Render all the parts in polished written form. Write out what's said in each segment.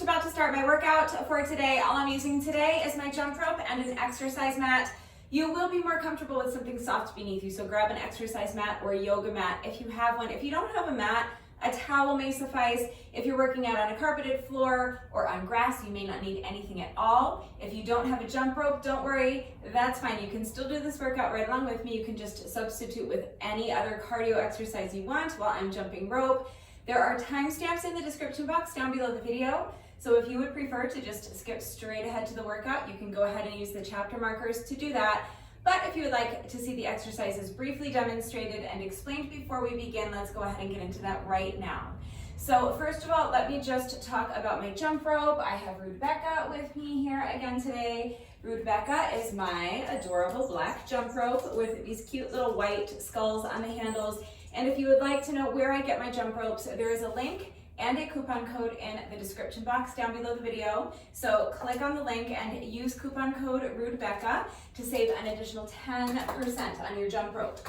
about to start my workout for today. All I'm using today is my jump rope and an exercise mat. You will be more comfortable with something soft beneath you, so grab an exercise mat or a yoga mat if you have one. If you don't have a mat, a towel may suffice. If you're working out on a carpeted floor or on grass, you may not need anything at all. If you don't have a jump rope, don't worry, that's fine. You can still do this workout right along with me. You can just substitute with any other cardio exercise you want while I'm jumping rope. There are timestamps in the description box down below the video. So if you would prefer to just skip straight ahead to the workout, you can go ahead and use the chapter markers to do that. But if you would like to see the exercises briefly demonstrated and explained before we begin, let's go ahead and get into that right now. So first of all, let me just talk about my jump rope. I have Rebecca with me here again today. Rebecca is my adorable black jump rope with these cute little white skulls on the handles. And if you would like to know where I get my jump ropes, there is a link and a coupon code in the description box down below the video. So click on the link and use coupon code RUDEBECCA to save an additional 10% on your jump rope.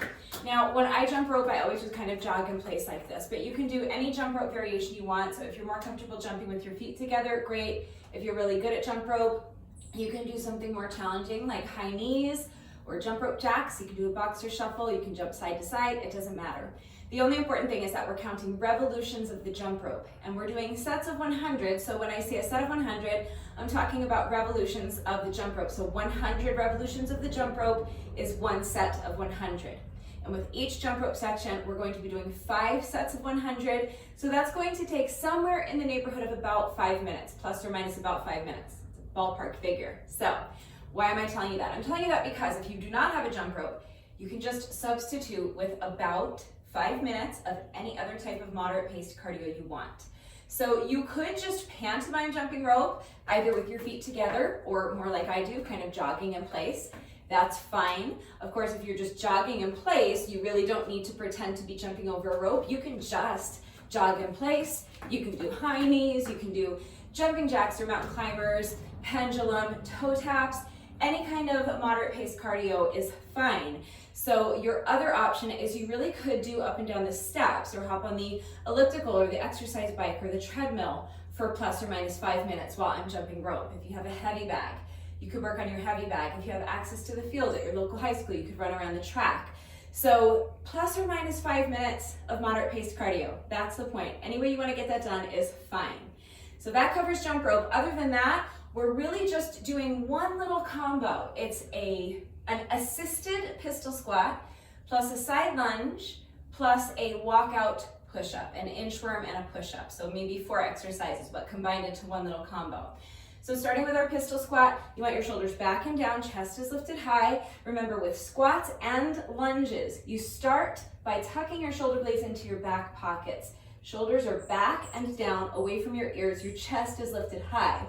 Now, when I jump rope, I always just kind of jog in place like this, but you can do any jump rope variation you want. So if you're more comfortable jumping with your feet together, great. If you're really good at jump rope, you can do something more challenging like high knees or jump rope jacks. You can do a boxer shuffle, you can jump side to side, it doesn't matter. The only important thing is that we're counting revolutions of the jump rope, and we're doing sets of 100. So when I say a set of 100, I'm talking about revolutions of the jump rope. So 100 revolutions of the jump rope is one set of 100. And with each jump rope section, we're going to be doing 5 sets of 100. So that's going to take somewhere in the neighborhood of about 5 minutes, plus or minus about 5 minutes. It's a ballpark figure. So why am I telling you that? I'm telling you that because if you do not have a jump rope, you can just substitute with about 5 minutes of any other type of moderate paced cardio you want. So you could just pantomime jumping rope, either with your feet together or more like I do, kind of jogging in place. That's fine. Of course, if you're just jogging in place, you really don't need to pretend to be jumping over a rope. You can just jog in place. You can do high knees, you can do jumping jacks or mountain climbers, pendulum, toe taps. Any kind of moderate paced cardio is fine. So your other option is you really could do up and down the steps or hop on the elliptical or the exercise bike or the treadmill for plus or minus 5 minutes while I'm jumping rope. If you have a heavy bag, you could work on your heavy bag. If you have access to the field at your local high school, you could run around the track. So plus or minus 5 minutes of moderate paced cardio. That's the point. Any way you want to get that done is fine. So that covers jump rope. Other than that, we're really just doing one little combo. It's an assisted pistol squat plus a side lunge plus a walkout push-up, an inchworm and a push-up. So maybe 4 exercises, but combined into one little combo. So starting with our pistol squat, you want your shoulders back and down, chest is lifted high. Remember, with squats and lunges, you start by tucking your shoulder blades into your back pockets. Shoulders are back and down, away from your ears, your chest is lifted high.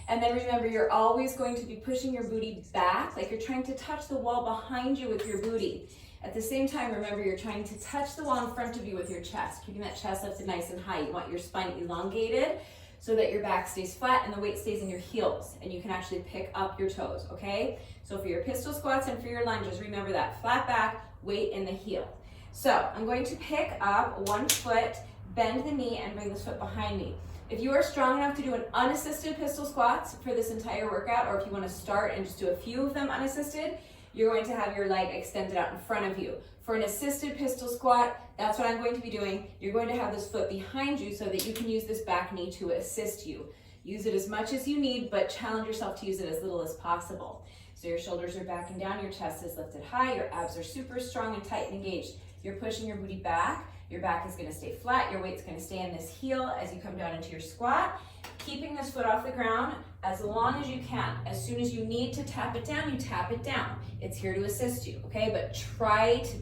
And then remember, you're always going to be pushing your booty back, like you're trying to touch the wall behind you with your booty. At the same time, remember, you're trying to touch the wall in front of you with your chest, keeping that chest lifted nice and high. You want your spine elongated so that your back stays flat and the weight stays in your heels, and you can actually pick up your toes, okay? So for your pistol squats and for your lunges, remember that flat back, weight in the heel. So I'm going to pick up one foot, bend the knee, and bring this foot behind me. If you are strong enough to do an unassisted pistol squats for this entire workout, or if you want to start and just do a few of them unassisted, you're going to have your leg extended out in front of you. For an assisted pistol squat, that's what I'm going to be doing. You're going to have this foot behind you so that you can use this back knee to assist you. Use it as much as you need, but challenge yourself to use it as little as possible. So your shoulders are back and down, your chest is lifted high, your abs are super strong and tight and engaged. You're pushing your booty back. Your back is going to stay flat, your weight's going to stay in this heel as you come down into your squat, keeping this foot off the ground as long as you can. As soon as you need to tap it down, you tap it down. It's here to assist you, okay? But try to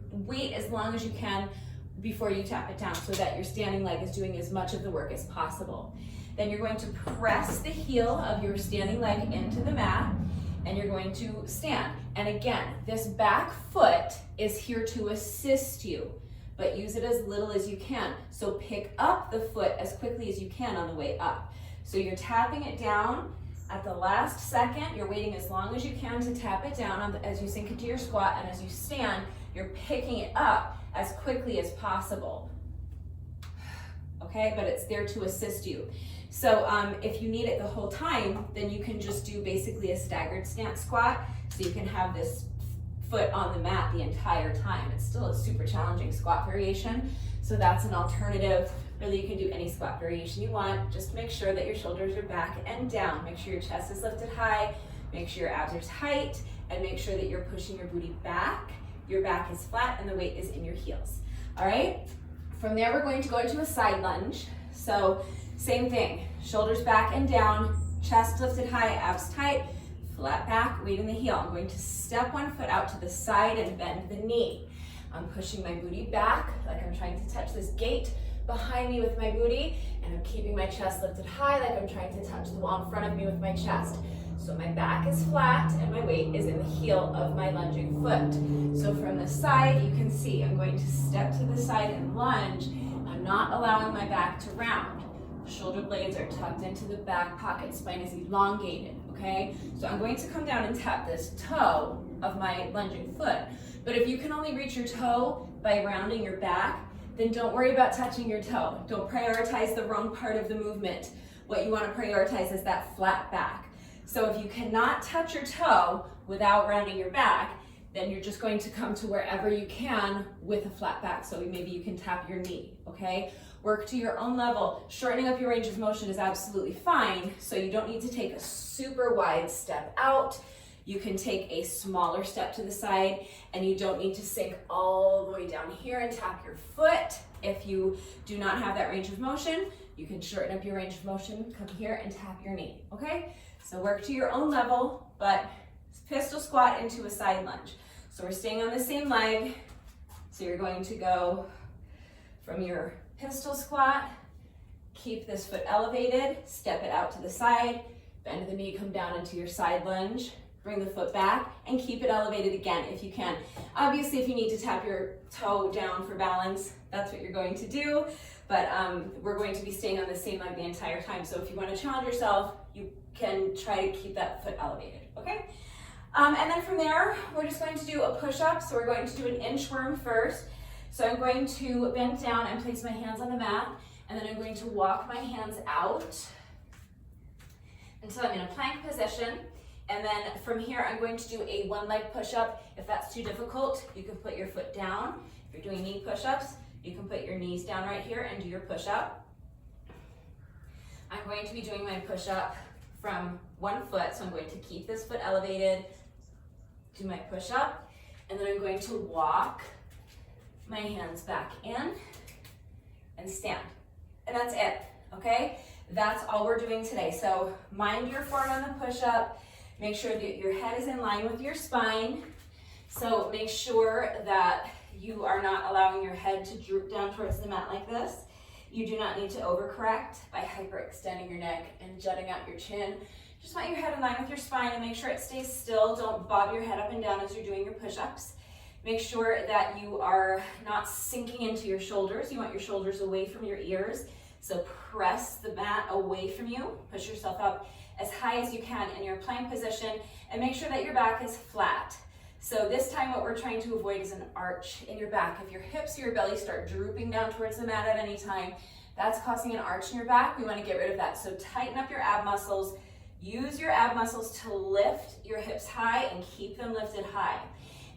wait as long as you can before you tap it down so that your standing leg is doing as much of the work as possible. Then you're going to press the heel of your standing leg into the mat, and you're going to stand. And again, this back foot is here to assist you, but use it as little as you can. So pick up the foot as quickly as you can on the way up. So you're tapping it down at the last second. You're waiting as long as you can to tap it down as you sink into your squat, and as you stand, you're picking it up as quickly as possible. Okay. okay? But it's there to assist you. So if you need it the whole time, then you can just do basically a staggered stance squat. So you can have this foot on the mat the entire time. It's still a super challenging squat variation. So that's an alternative. Really, you can do any squat variation you want. Just make sure that your shoulders are back and down. Make sure your chest is lifted high. Make sure your abs are tight. And make sure that you're pushing your booty back. Your back is flat and the weight is in your heels. All right? From there, we're going to go into a side lunge. So same thing, shoulders back and down, chest lifted high, abs tight, flat back, weight in the heel. I'm going to step one foot out to the side and bend the knee. I'm pushing my booty back like I'm trying to touch this gate behind me with my booty, and I'm keeping my chest lifted high like I'm trying to touch the wall in front of me with my chest. So my back is flat and my weight is in the heel of my lunging foot. So from the side, you can see I'm going to step to the side and lunge. I'm not allowing my back to round. Shoulder blades are tucked into the back pocket, spine is elongated, okay? So I'm going to come down and tap this toe of my lunging foot. But if you can only reach your toe by rounding your back, then don't worry about touching your toe. Don't prioritize the wrong part of the movement. What you want to prioritize is that flat back. So if you cannot touch your toe without rounding your back, then you're just going to come to wherever you can with a flat back. So maybe you can tap your knee, okay? Work to your own level. Shortening up your range of motion is absolutely fine, so you don't need to take a super wide step out. You can take a smaller step to the side, and you don't need to sink all the way down here and tap your foot. If you do not have that range of motion, you can shorten up your range of motion, come here and tap your knee, okay? So work to your own level, but pistol squat into a side lunge. So we're staying on the same leg. So you're going to go from your pistol squat, keep this foot elevated, step it out to the side, bend the knee, come down into your side lunge, bring the foot back, and keep it elevated again if you can. Obviously, if you need to tap your toe down for balance, that's what you're going to do, but we're going to be staying on the same leg the entire time. So if you want to challenge yourself, you can try to keep that foot elevated, okay? And then from there, we're just going to do a push-up. So we're going to do an inchworm first. So I'm going to bend down and place my hands on the mat, and then I'm going to walk my hands out until I'm in a plank position. And then from here, I'm going to do a one-leg push-up. If that's too difficult, you can put your foot down. If you're doing knee push-ups, you can put your knees down right here and do your push-up. I'm going to be doing my push-up from one foot, so I'm going to keep this foot elevated, do my push-up, and then I'm going to walk my hands back in and stand. And that's it, okay? That's all we're doing today. So mind your form on the push-up. Make sure that your head is in line with your spine. So make sure that you are not allowing your head to droop down towards the mat like this. You do not need to overcorrect by hyperextending your neck and jutting out your chin. Just want your head in line with your spine and make sure it stays still. Don't bob your head up and down as you're doing your push-ups. Make sure that you are not sinking into your shoulders. You want your shoulders away from your ears. So press the mat away from you. Push yourself up as high as you can in your plank position, and make sure that your back is flat. So this time what we're trying to avoid is an arch in your back. If your hips or your belly start drooping down towards the mat at any time, that's causing an arch in your back. We want to get rid of that. So tighten up your ab muscles. Use your ab muscles to lift your hips high and keep them lifted high.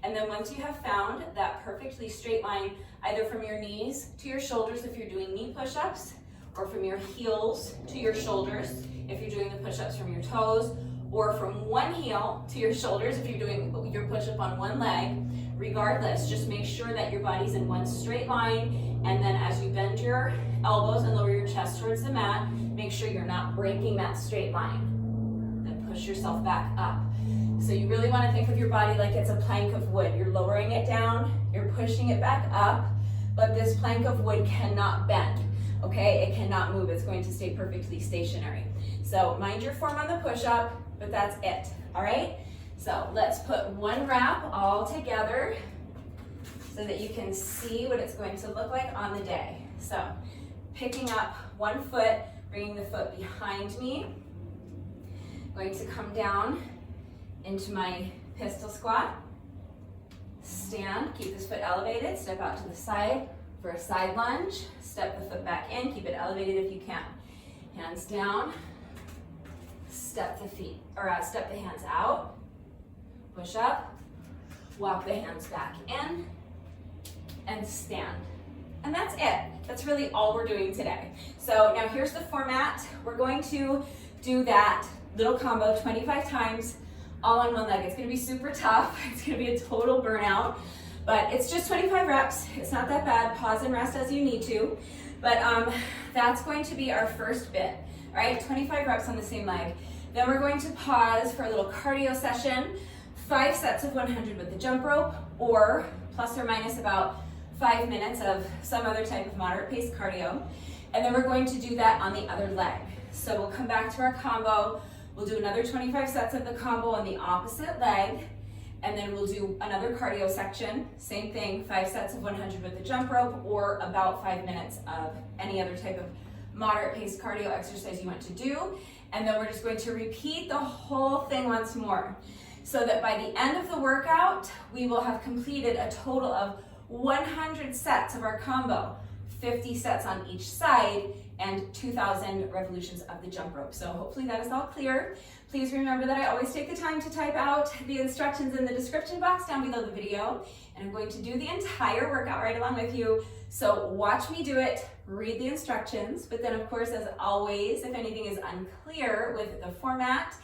And then once you have found that perfectly straight line, either from your knees to your shoulders if you're doing knee push-ups, or from your heels to your shoulders if you're doing the push-ups from your toes, or from one heel to your shoulders if you're doing your push-up on one leg. Regardless, just make sure that your body's in one straight line, and then as you bend your elbows and lower your chest towards the mat, make sure you're not breaking that straight line. Then push yourself back up. So you really want to think of your body like it's a plank of wood. You're lowering it down, you're pushing it back up, but this plank of wood cannot bend, okay? It cannot move, it's going to stay perfectly stationary. So mind your form on the push-up, but that's it, all right? So let's put one wrap all together so that you can see what it's going to look like on the day. So picking up one foot, bringing the foot behind me, going to come down into my pistol squat, stand, keep this foot elevated, step out to the side, for a side lunge. Step the foot back in, keep it elevated if you can. Hands down, step the feet, or step the hands out, push up, walk the hands back in, and stand. And that's it. That's really all we're doing today. So now here's the format. We're going to do that little combo 25 times, all on one leg. It's gonna be super tough. It's gonna be a total burnout, but it's just 25 reps. It's not that bad. Pause and rest as you need to. But that's going to be our first bit, right? 25 reps on the same leg. Then we're going to pause for a little cardio session, 5 sets of 100 with the jump rope, or plus or minus about 5 minutes of some other type of moderate paced cardio. And then we're going to do that on the other leg. So we'll come back to our combo. We'll do another 25 sets of the combo on the opposite leg. And then we'll do another cardio section. Same thing, 5 sets of 100 with the jump rope, or about 5 minutes of any other type of moderate paced cardio exercise you want to do. And then we're just going to repeat the whole thing once more, so that by the end of the workout, we will have completed a total of 100 sets of our combo, 50 sets on each side, and 2,000 revolutions of the jump rope. So hopefully that is all clear. Please remember that I always take the time to type out the instructions in the description box down below the video, and I'm going to do the entire workout right along with you. So watch me do it, read the instructions, but then of course, as always, if anything is unclear with the format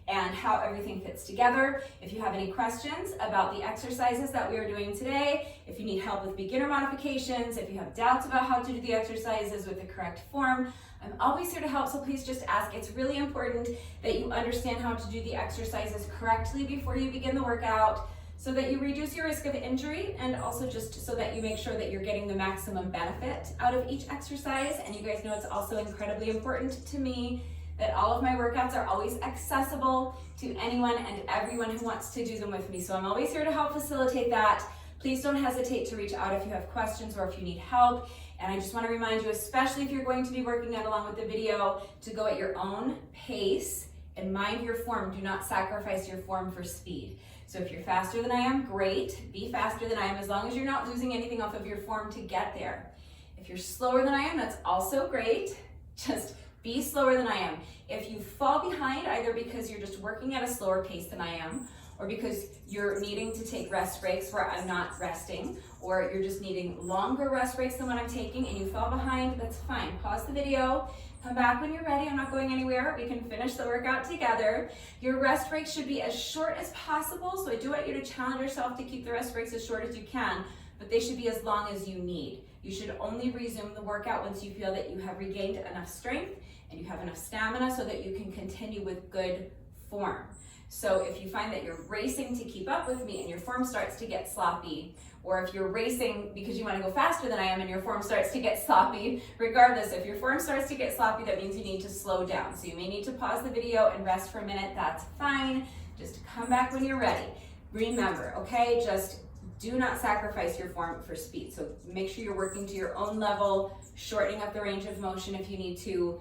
and how everything fits together, if you have any questions about the exercises that we are doing today, if you need help with beginner modifications, if you have doubts about how to do the exercises with the correct form, I'm always here to help, so please just ask. It's really important that you understand how to do the exercises correctly before you begin the workout, so that you reduce your risk of injury, and also just so that you make sure that you're getting the maximum benefit out of each exercise. And you guys know it's also incredibly important to me that all of my workouts are always accessible to anyone and everyone who wants to do them with me. So I'm always here to help facilitate that. Please don't hesitate to reach out if you have questions or if you need help. And I just want to remind you, especially if you're going to be working out along with the video, to go at your own pace and mind your form. Do not sacrifice your form for speed. So if you're faster than I am, great. Be faster than I am, as long as you're not losing anything off of your form to get there. If you're slower than I am, that's also great. Just be slower than I am. If you fall behind, either because you're just working at a slower pace than I am, or because you're needing to take rest breaks where I'm not resting, or you're just needing longer rest breaks than what I'm taking and you fall behind, that's fine. Pause the video, come back when you're ready. I'm not going anywhere. We can finish the workout together. Your rest breaks should be as short as possible, so I do want you to challenge yourself to keep the rest breaks as short as you can, but they should be as long as you need. You should only resume the workout once you feel that you have regained enough strength and you have enough stamina so that you can continue with good form. So if you find that you're racing to keep up with me and your form starts to get sloppy, or if you're racing because you want to go faster than I am and your form starts to get sloppy, regardless, if your form starts to get sloppy, that means you need to slow down. So you may need to pause the video and rest for a minute. That's fine. Just come back when you're ready. Remember, okay, just do not sacrifice your form for speed. So make sure you're working to your own level, shortening up the range of motion if you need to,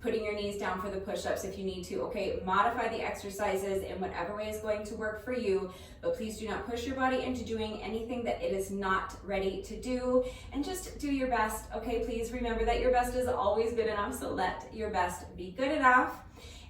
putting your knees down for the push-ups if you need to, okay? Modify the exercises in whatever way is going to work for you, but please do not push your body into doing anything that it is not ready to do, and just do your best, okay? Please remember that your best is always good enough, so let your best be good enough.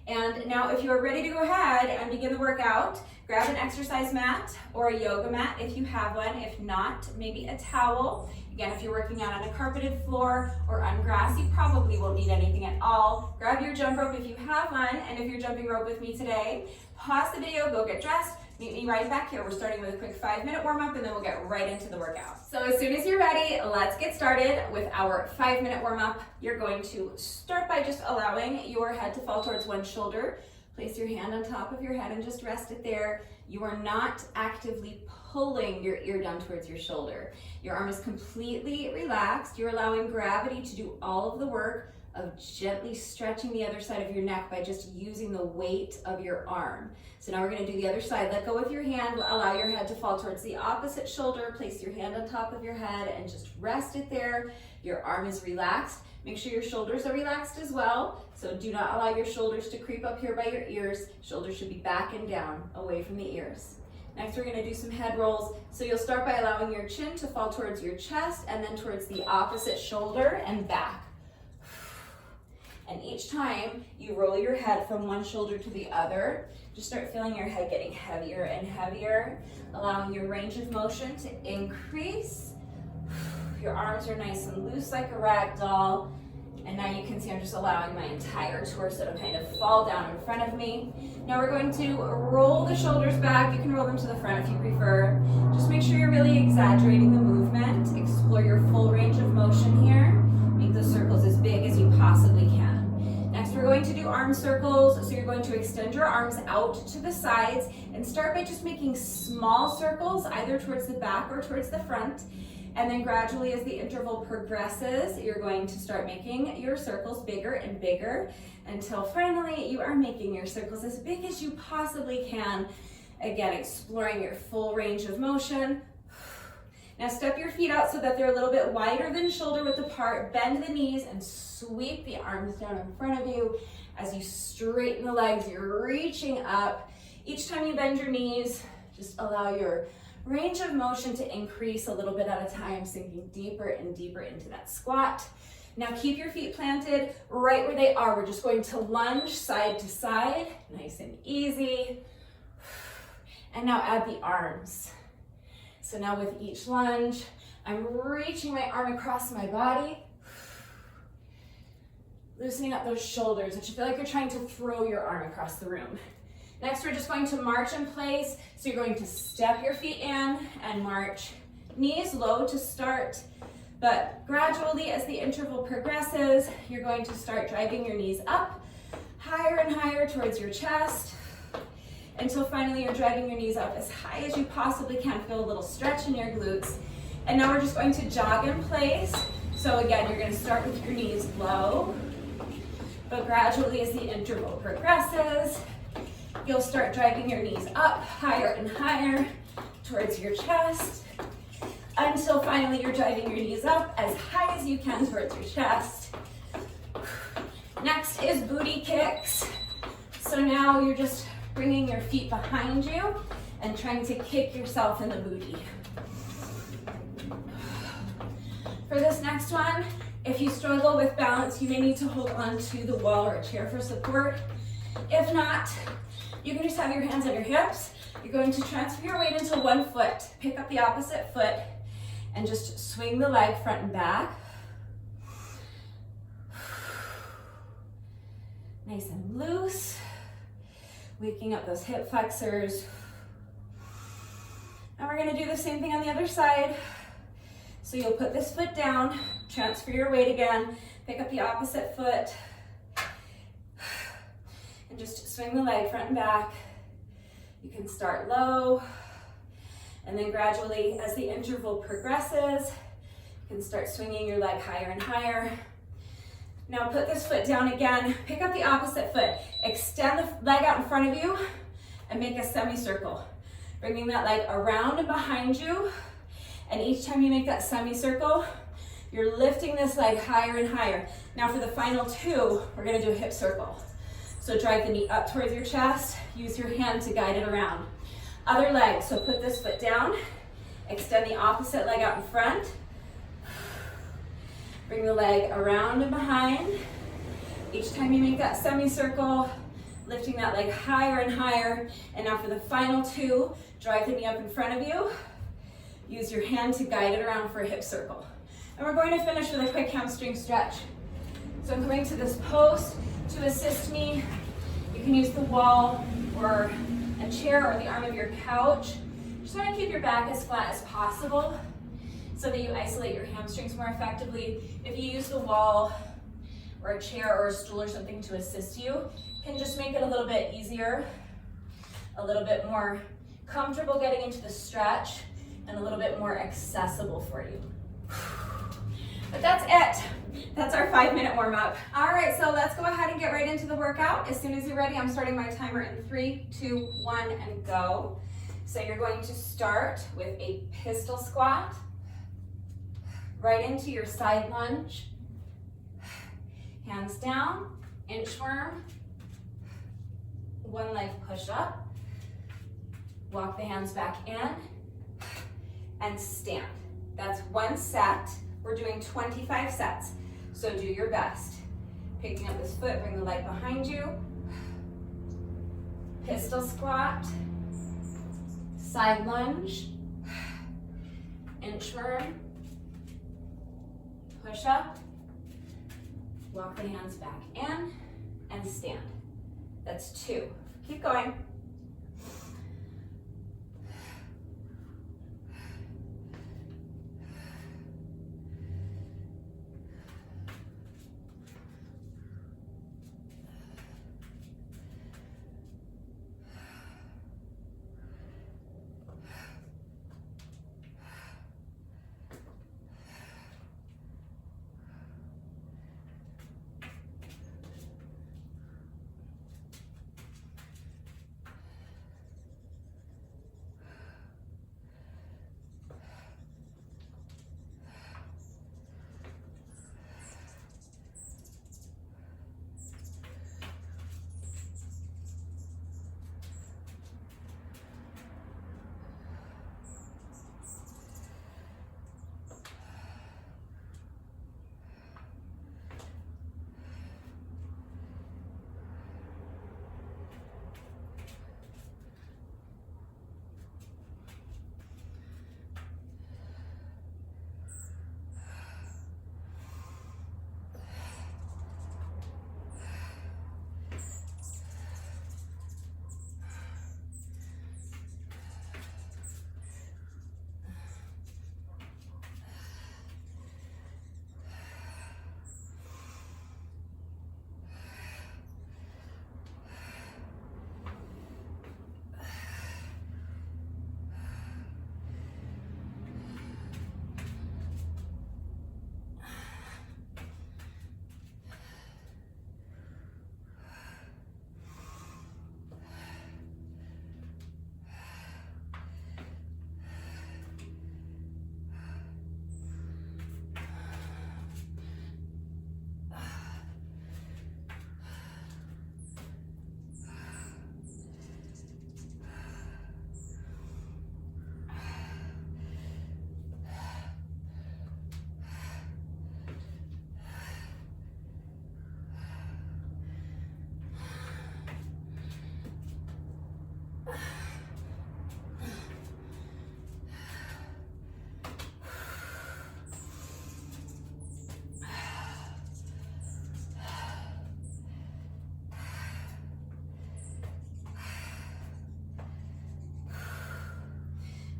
And now if you are ready to go ahead and begin the workout, grab an exercise mat or a yoga mat if you have one. If not, maybe a towel. Again, if you're working out on a carpeted floor or on grass, you probably won't need anything at all. Grab your jump rope if you have one, and if you're jumping rope with me today, pause the video, go get dressed, meet me right back here. We're starting with a quick 5-minute warm-up, and then we'll get right into the workout. So as soon as you're ready, let's get started with our 5-minute warm-up. You're going to start by just allowing your head to fall towards one shoulder. Place your hand on top of your head and just rest it there. You are not actively pulling your ear down towards your shoulder. Your arm is completely relaxed. You're allowing gravity to do all of the work of gently stretching the other side of your neck by just using the weight of your arm. So now we're going to do the other side. Let go with your hand. Allow your head to fall towards the opposite shoulder. Place your hand on top of your head and just rest it there. Your arm is relaxed. Make sure your shoulders are relaxed as well. So do not allow your shoulders to creep up here by your ears. Shoulders should be back and down, away from the ears. Next, we're gonna do some head rolls. So you'll start by allowing your chin to fall towards your chest and then towards the opposite shoulder and back. And each time you roll your head from one shoulder to the other, just start feeling your head getting heavier and heavier, allowing your range of motion to increase. Your arms are nice and loose like a rag doll. And now you can see I'm just allowing my entire torso to kind of fall down in front of me. Now we're going to roll the shoulders back. You can roll them to the front if you prefer. Just make sure you're really exaggerating the movement. Explore your full range of motion here. Make those circles as big as you possibly can. Next, we're going to do arm circles. So you're going to extend your arms out to the sides and start by just making small circles, either towards the back or towards the front. And then gradually, as the interval progresses, you're going to start making your circles bigger and bigger until finally you are making your circles as big as you possibly can. Again, exploring your full range of motion. Now step your feet out so that they're a little bit wider than shoulder width apart. Bend the knees and sweep the arms down in front of you. As you straighten the legs, you're reaching up. Each time you bend your knees, just allow your range of motion to increase a little bit at a time, sinking deeper and deeper into that squat. Now keep your feet planted right where they are. We're just going to lunge side to side, nice and easy. And now add the arms. So now with each lunge, I'm reaching my arm across my body, loosening up those shoulders. It should feel like you're trying to throw your arm across the room. Next, we're just going to march in place. So you're going to step your feet in and march. Knees low to start, but gradually as the interval progresses, you're going to start driving your knees up, higher and higher towards your chest, until finally you're driving your knees up as high as you possibly can. Feel a little stretch in your glutes. And now we're just going to jog in place. So again, you're going to start with your knees low, but gradually as the interval progresses, you'll start driving your knees up higher and higher towards your chest until finally you're driving your knees up as high as you can towards your chest. Next is booty kicks. So now you're just bringing your feet behind you and trying to kick yourself in the booty. For this next one, if you struggle with balance, you may need to hold on to the wall or a chair for support. If not, you can just have your hands on your hips. You're going to transfer your weight into one foot. Pick up the opposite foot and just swing the leg front and back. Nice and loose. Waking up those hip flexors. And we're gonna do the same thing on the other side. So you'll put this foot down, transfer your weight again, pick up the opposite foot, and just swing the leg front and back. You can start low, and then gradually, as the interval progresses, you can start swinging your leg higher and higher. Now put this foot down again, pick up the opposite foot, extend the leg out in front of you, and make a semicircle. Bringing that leg around and behind you, and each time you make that semicircle, you're lifting this leg higher and higher. Now for the final two, we're gonna do a hip circle. So drive the knee up towards your chest, use your hand to guide it around. Other leg, so put this foot down, extend the opposite leg out in front, bring the leg around and behind. Each time you make that semicircle, lifting that leg higher and higher. And now for the final two, drive the knee up in front of you, use your hand to guide it around for a hip circle. And we're going to finish with a quick hamstring stretch. So I'm coming to this post. To assist me, you can use the wall or a chair or the arm of your couch. Just want to keep your back as flat as possible so that you isolate your hamstrings more effectively. If you use the wall or a chair or a stool or something to assist you, it can just make it a little bit easier, a little bit more comfortable getting into the stretch, and a little bit more accessible for you. But that's it. That's our 5-minute warm up. All right, so let's go ahead and get right into the workout. As soon as you're ready, I'm starting my timer in 3, 2, 1, and go. So you're going to start with a pistol squat, right into your side lunge, hands down, inchworm, one leg push up, Walk the hands back in and stand. That's one set. We're doing 25 sets, so do your best. Picking up this foot, bring the leg behind you. Pistol squat, side lunge, inchworm, push up, walk the hands back in, and stand. That's 2. Keep going.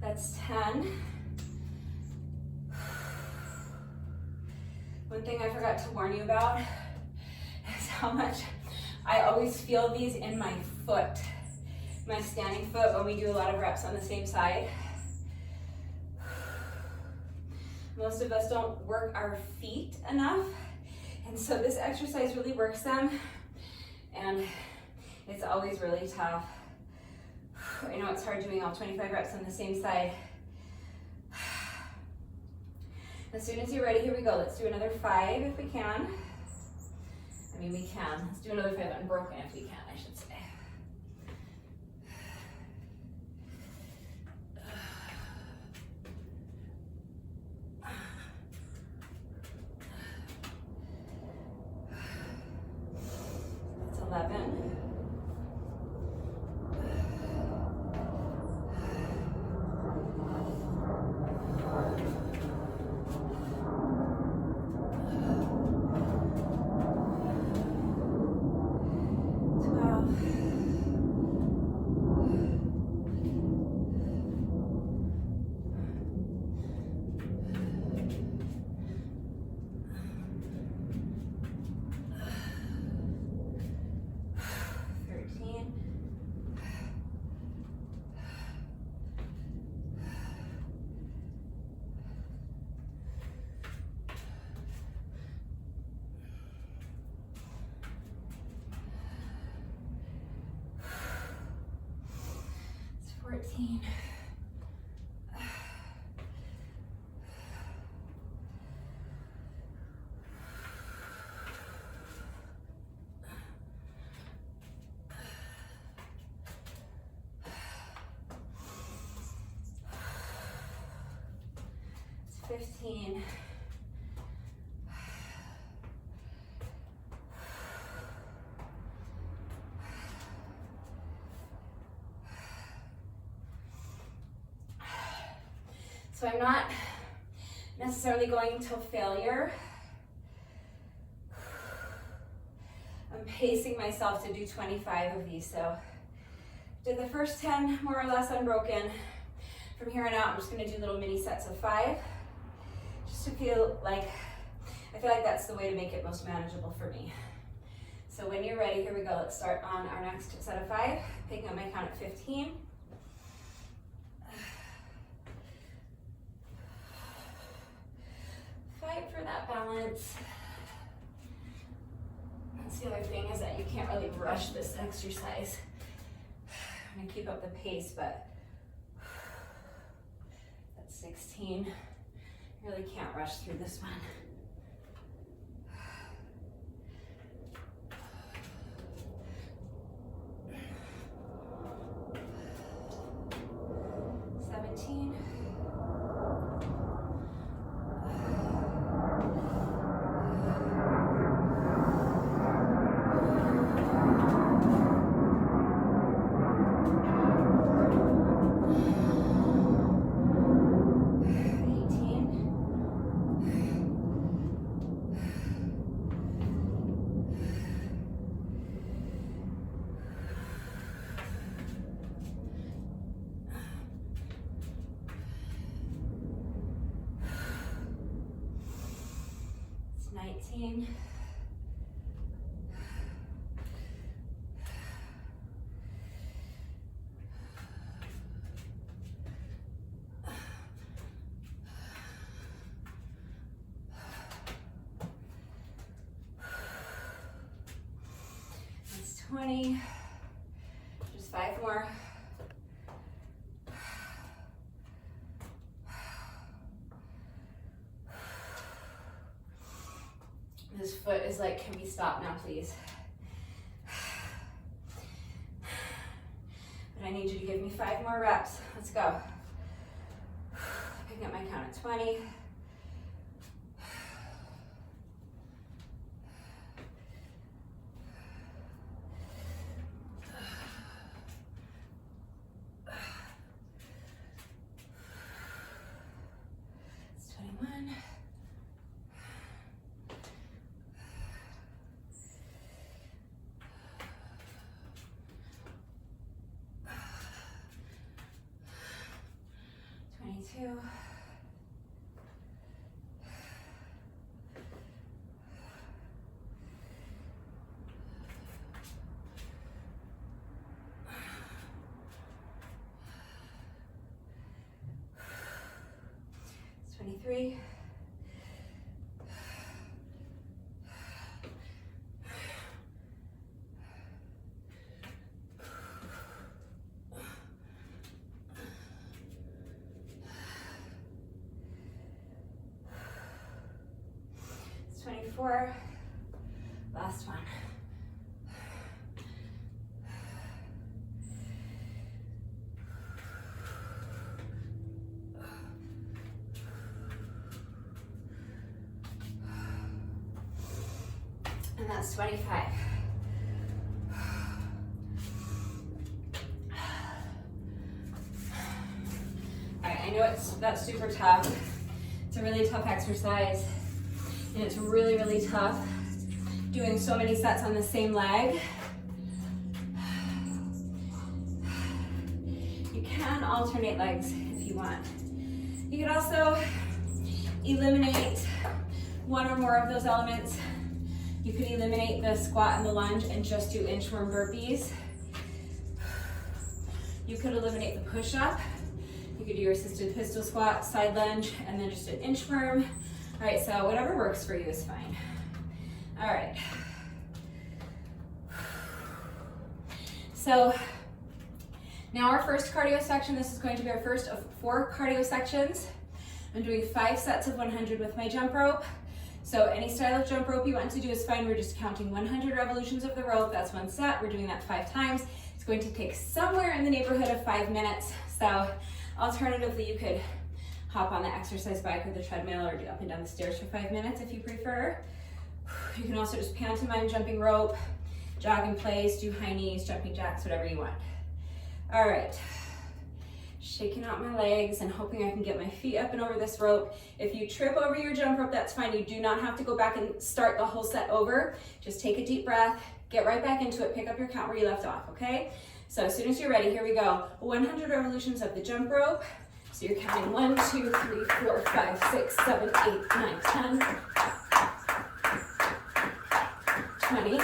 That's 10. One thing I forgot to warn you about is how much I always feel these in my foot, my standing foot, when we do a lot of reps on the same side. Most of us don't work our feet enough, and so this exercise really works them, and it's always really tough. I know it's hard doing all 25 reps on the same side. As soon as you're ready, here we go. Let's do another 5 if we can. I mean, we can. Let's do another 5 unbroken if we can, I should say. That's 11. It's 14. 15. So I'm not necessarily going till failure. I'm pacing myself to do 25 of these. So did the first 10 more or less unbroken. From here on out, I'm just gonna do little mini sets of 5, just to feel like, I feel like that's the way to make it most manageable for me. So when you're ready, here we go. Let's start on our next set of 5, picking up my count at 15. Fight for that balance. That's the other thing, is that you can't really rush this exercise. I'm gonna keep up the pace, but that's 16. You really can't rush through this one. That's 20. Just 5 more. This foot is like, can we stop now, please? But I need you to give me 5 more reps. Let's go. Picking up my count at 20. It's 21. It's 23. It's 24. Last one. And that's 25. All right, I know that's super tough. It's a really tough exercise, and it's really, really tough doing so many sets on the same leg. You can alternate legs if you want. You could also eliminate one or more of those elements. You could eliminate the squat and the lunge and just do inchworm burpees. You could eliminate the push-up. You could do your assisted pistol squat, side lunge, and then just an inchworm. All right, so whatever works for you is fine. All right. So now our first cardio section, this is going to be our first of 4 cardio sections. I'm doing 5 sets of 100 with my jump rope. So any style of jump rope you want to do is fine. We're just counting 100 revolutions of the rope. That's 1 set. We're doing that 5 times. It's going to take somewhere in the neighborhood of 5 minutes. So alternatively, you could hop on the exercise bike or the treadmill or do up and down the stairs for 5 minutes if you prefer. You can also just pantomime jumping rope, jog in place, do high knees, jumping jacks, whatever you want. All right, shaking out my legs and hoping I can get my feet up and over this rope. If you trip over your jump rope, that's fine. You do not have to go back and start the whole set over. Just take a deep breath, get right back into it, pick up your count where you left off, okay? So as soon as you're ready, here we go. 100 revolutions of the jump rope. So you're counting 1, 2, 3, 4, 5, 6, 7, 8, 9, 10, 20.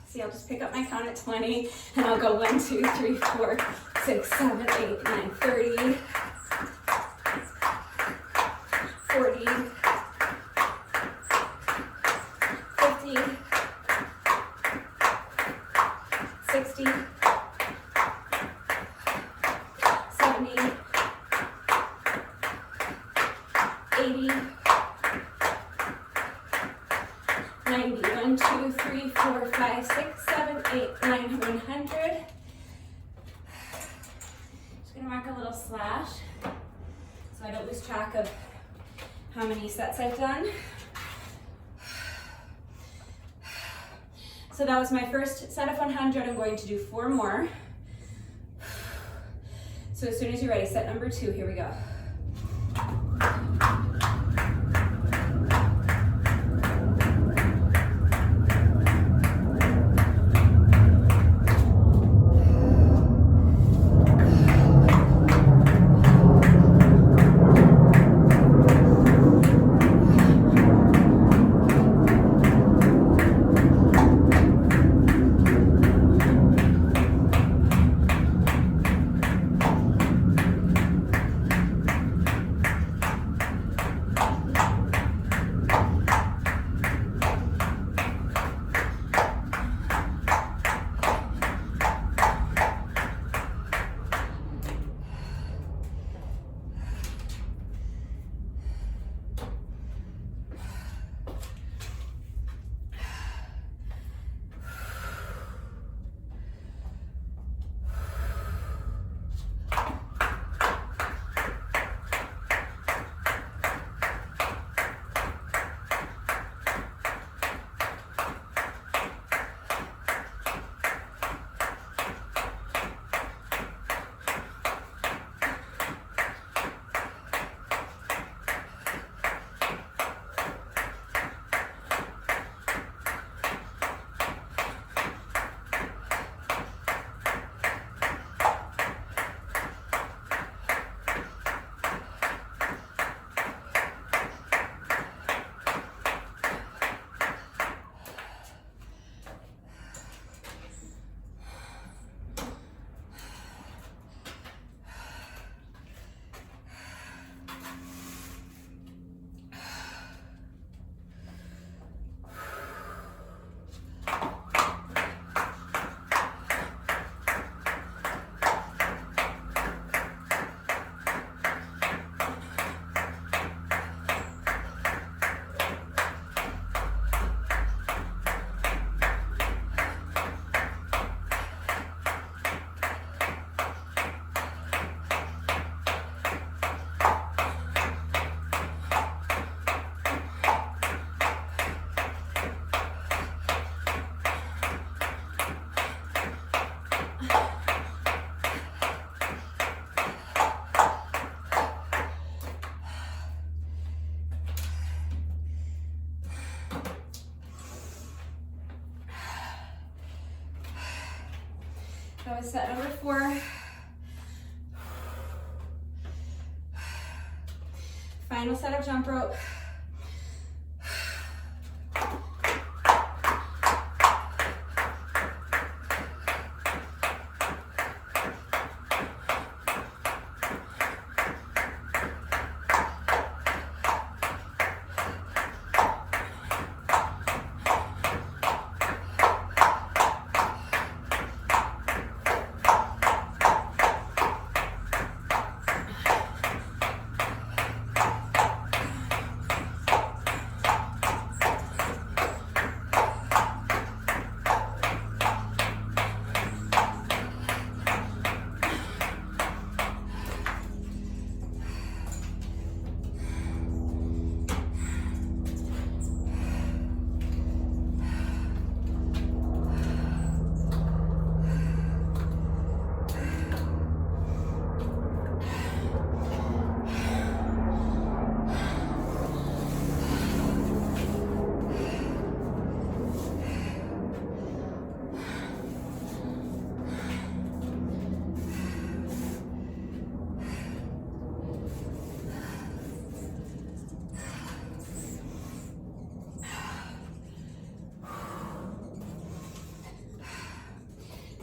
See, I'll just pick up my count at 20 and I'll go 1, 2, 3, 4, 6, 7, 8, 9, 30, 40, 50, 60, 70, 80, 90, 1, 2, 3, 4, 5, 6, 7, 8, 9, 100. Just gonna mark a little slash so I don't lose track of how many sets I've done. So that was my first set of 100. I'm going to do 4 more. So as soon as you're ready, set number 2, here we go. That was set number 4. Final set of jump rope.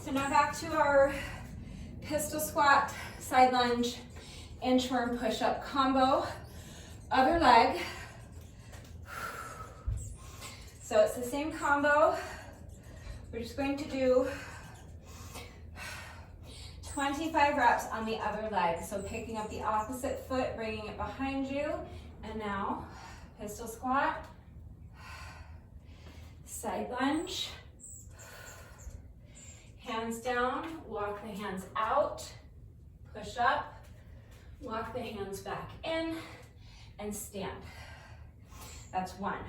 So now back to our pistol squat, side lunge, inchworm push-up combo. Other leg. So it's the same combo. We're just going to do 25 reps on the other leg. So picking up the opposite foot, bringing it behind you, and now pistol squat, side lunge, hands down, walk the hands out, push up, walk the hands back in, and stand. That's one.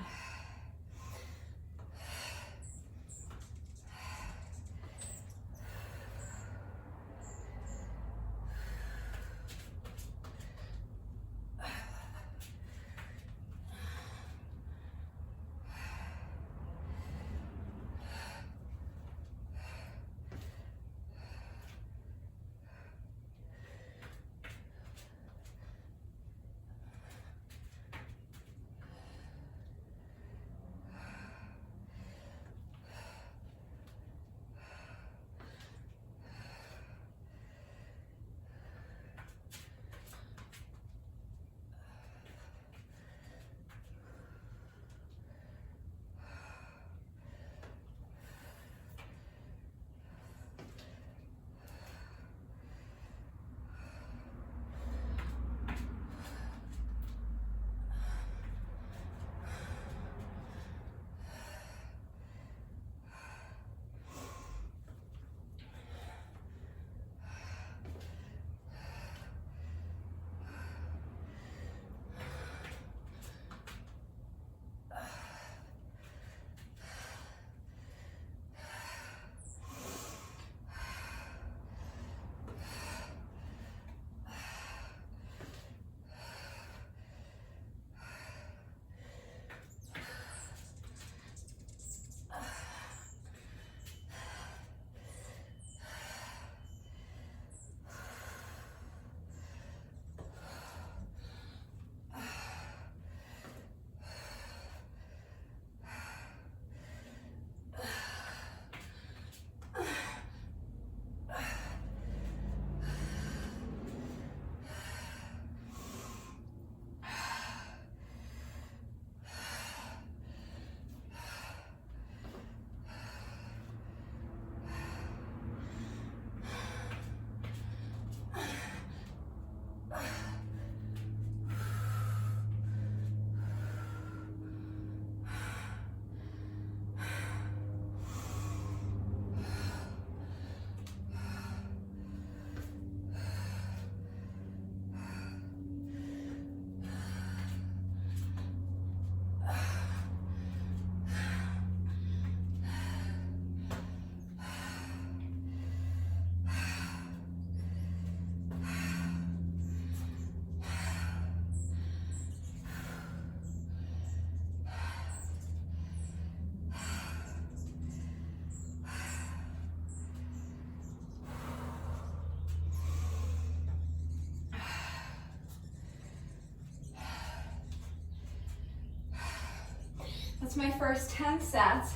That's my first 10 sets.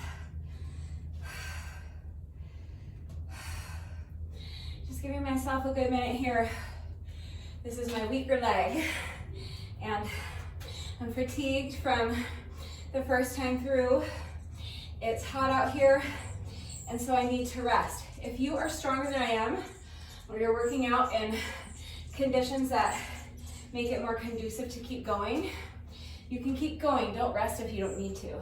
Just giving myself a good minute here. This is my weaker leg, and I'm fatigued from the first time through. It's hot out here, and so I need to rest. If you are stronger than I am, or you're working out in conditions that make it more conducive to keep going, you can keep going. Don't rest if you don't need to.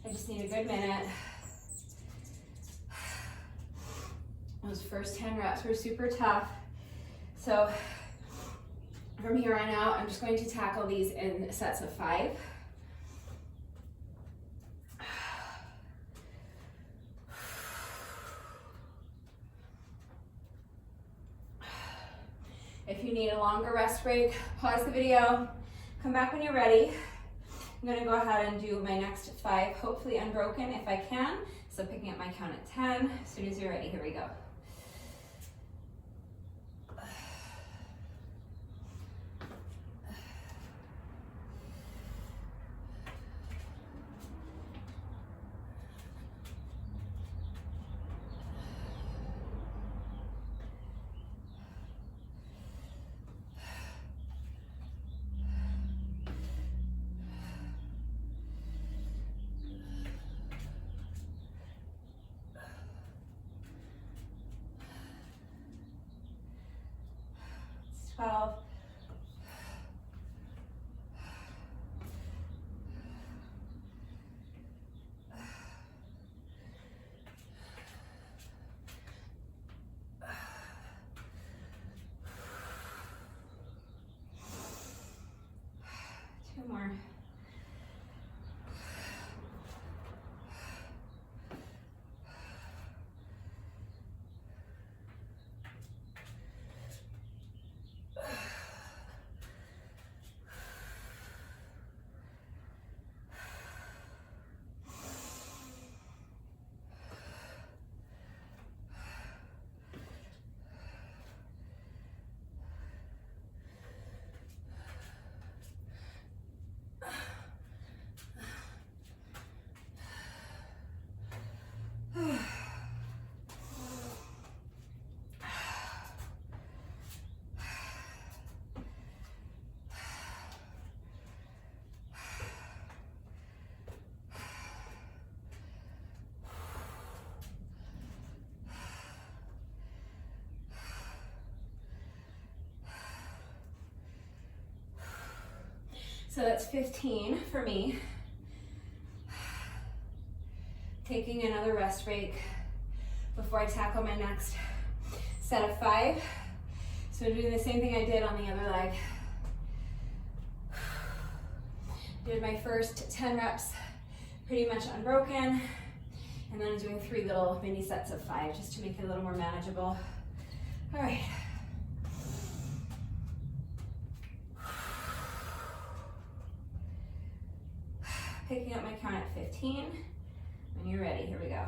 I just need a good minute. Those first 10 reps were super tough. So from here on out, I'm just going to tackle these in sets of 5. If you need a longer rest break, pause the video, come back when you're ready. I'm gonna go ahead and do my next 5, hopefully unbroken if I can. So picking up my count at 10. As soon as you're ready, here we go. 12. Two more. So that's 15 for me. Taking another rest break before I tackle my next set of 5. So doing the same thing I did on the other leg. Did my first 10 reps pretty much unbroken, and then I'm doing 3 little mini sets of 5 just to make it a little more manageable. All right. Picking up my count at 15. When you're ready, here we go.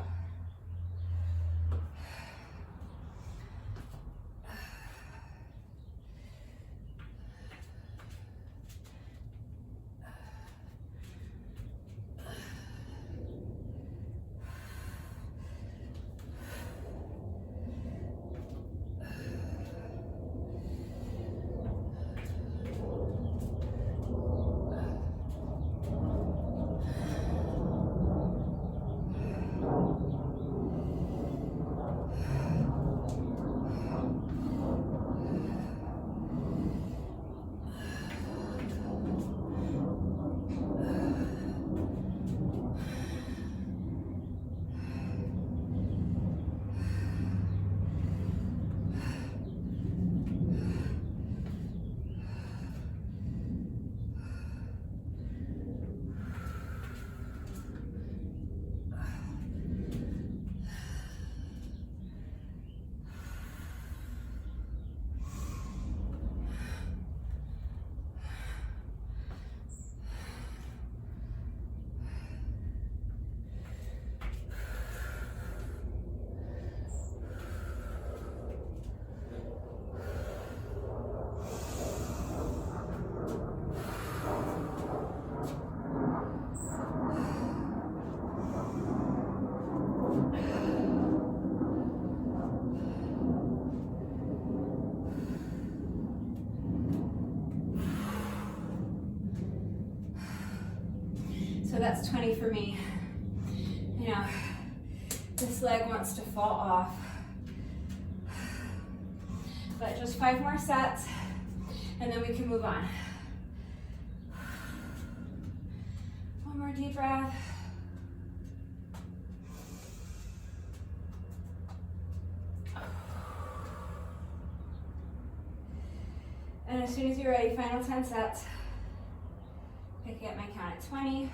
So that's 20 for me. You know, this leg wants to fall off. But just 5 more sets, and then we can move on. One more deep breath. And as soon as you're ready, final 10 sets. Picking up my count at 20.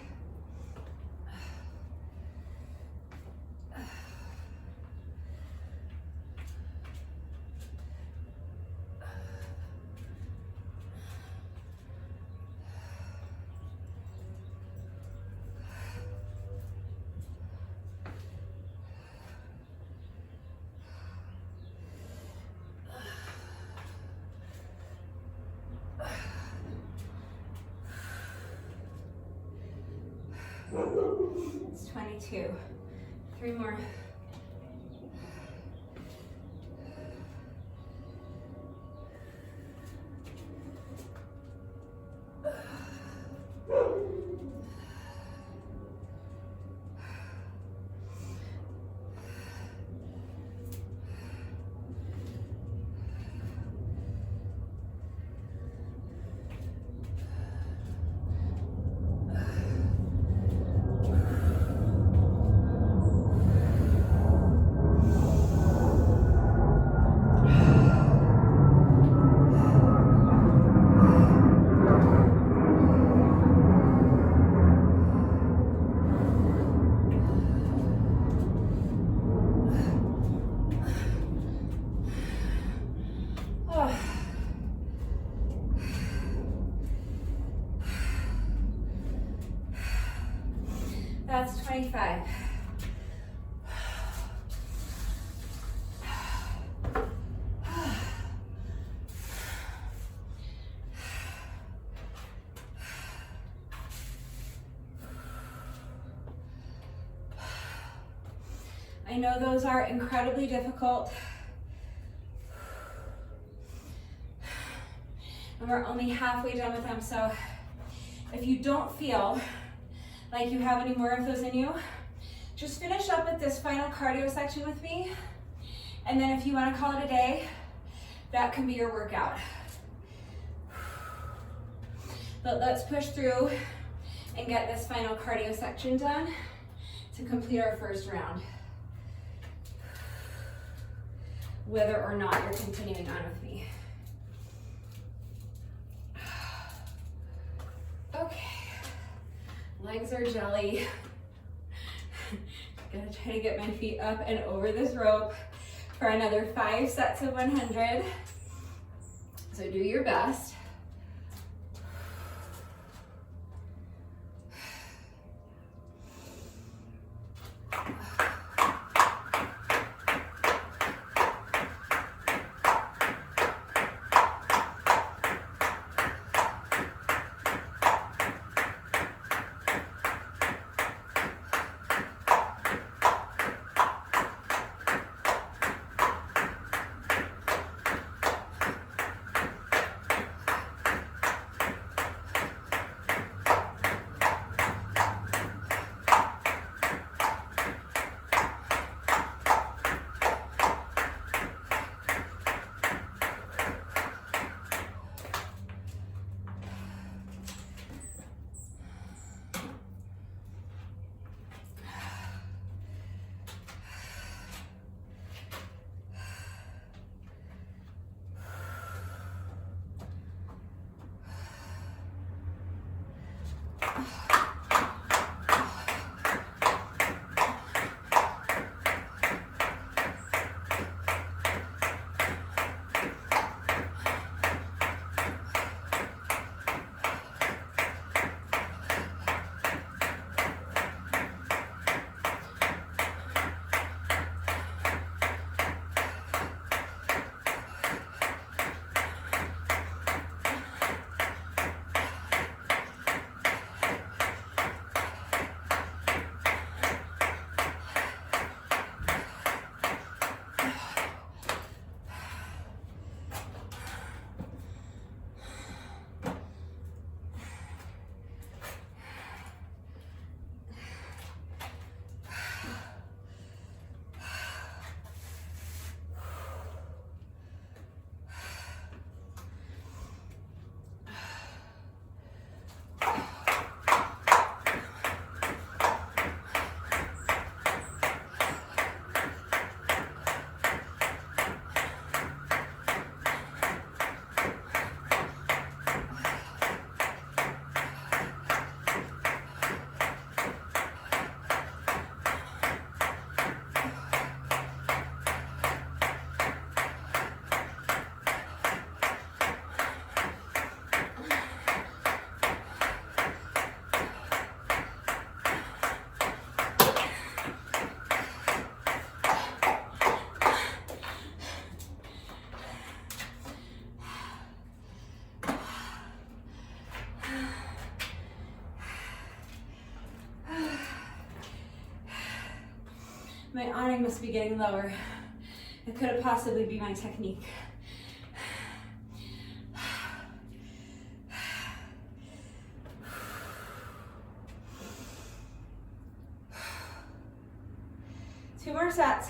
It's 22. 3 more. That's 25. I know those are incredibly difficult. And we're only halfway done with them, so if you don't feel like you have any more of those in you, just finish up with this final cardio section with me, and then if you want to call it a day, that can be your workout. But let's push through and get this final cardio section done to complete our first round, whether or not you're continuing on with me. Okay, legs are jelly. Gonna try to get my feet up and over this rope for another 5 sets of 100. So do your best. My awning must be getting lower. It couldn't possibly be my technique. Two more sets.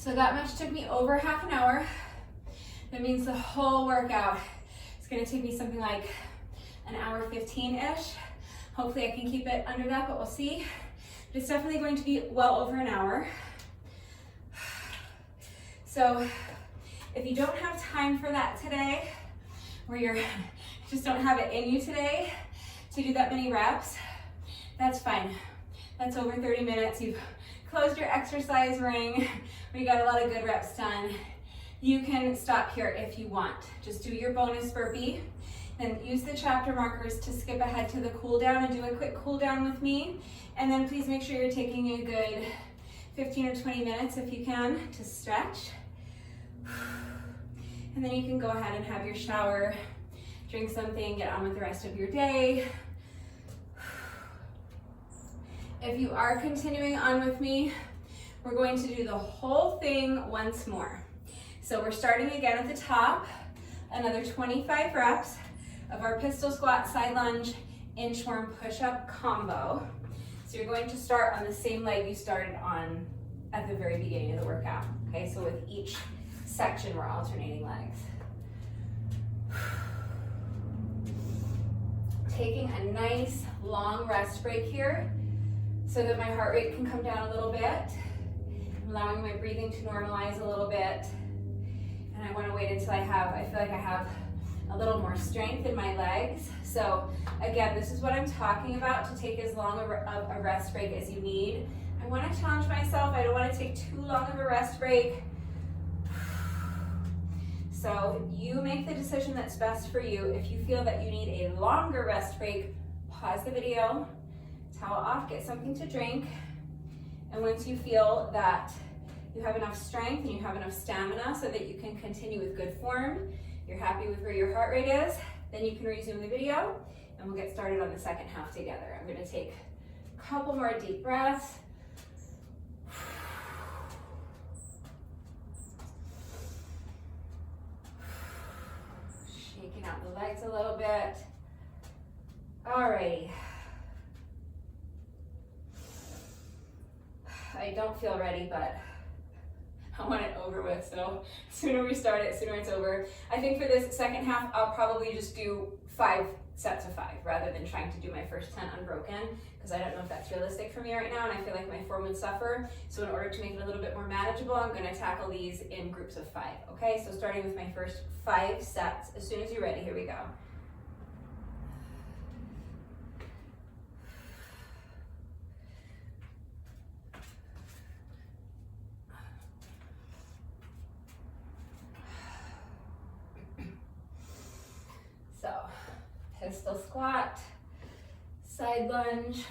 So that much took me over half an hour. That means the whole workout is gonna take me something like an hour 15-ish. Hopefully I can keep it under that, but we'll see. But it's definitely going to be well over an hour. So if you don't have time for that today, or you just don't have it in you today to do that many reps, that's fine. That's over 30 minutes. You've closed your exercise ring, or you got a lot of good reps done. You can stop here if you want. Just do your bonus burpee, then use the chapter markers to skip ahead to the cool down and do a quick cool down with me. And then please make sure you're taking a good 15 or 20 minutes if you can to stretch. And then you can go ahead and have your shower, drink something, get on with the rest of your day. If you are continuing on with me, we're going to do the whole thing once more. So we're starting again at the top, another 25 reps of our pistol squat, side lunge, inchworm push-up combo. So you're going to start on the same leg you started on at the very beginning of the workout. Okay, so with each section, we're alternating legs. Taking a nice long rest break here so that my heart rate can come down a little bit, allowing my breathing to normalize a little bit. And I want to wait until I feel like I have a little more strength in my legs. So again, this is what I'm talking about, to take as long of a rest break as you need. I want to challenge myself. I don't want to take too long of a rest break. So you make the decision that's best for you. If you feel that you need a longer rest break, pause the video, towel off, get something to drink. And once you feel that you have enough strength and you have enough stamina so that you can continue with good form, you're happy with where your heart rate is, then you can resume the video and we'll get started on the second half together. I'm going to take a couple more deep breaths. Shaking out the legs a little bit. Alrighty. I don't feel ready, but I want it over with, so sooner we start it, sooner it's over. I think for this second half, I'll probably just do 5 sets of 5 rather than trying to do my first 10 unbroken, because I don't know if that's realistic for me right now, and I feel like my form would suffer. So in order to make it a little bit more manageable, I'm gonna tackle these in groups of 5, okay? So starting with my first 5 sets, as soon as you're ready, here we go. So, pistol squat, side lunge,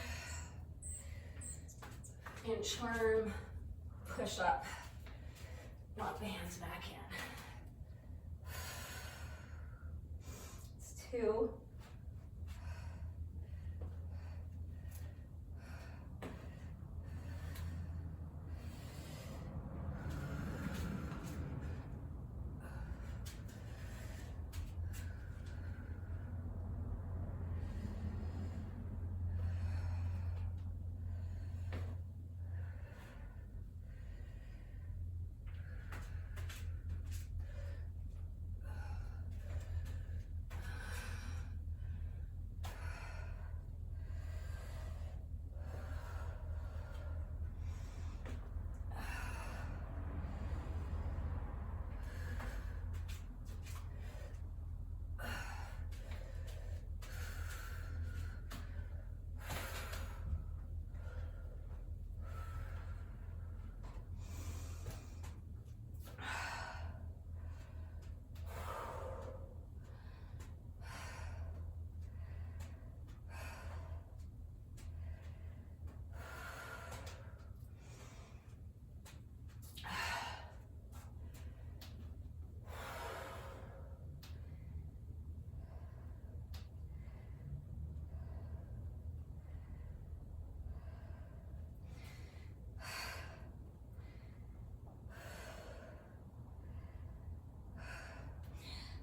inchworm, push up, knock the hands back in. It's 2.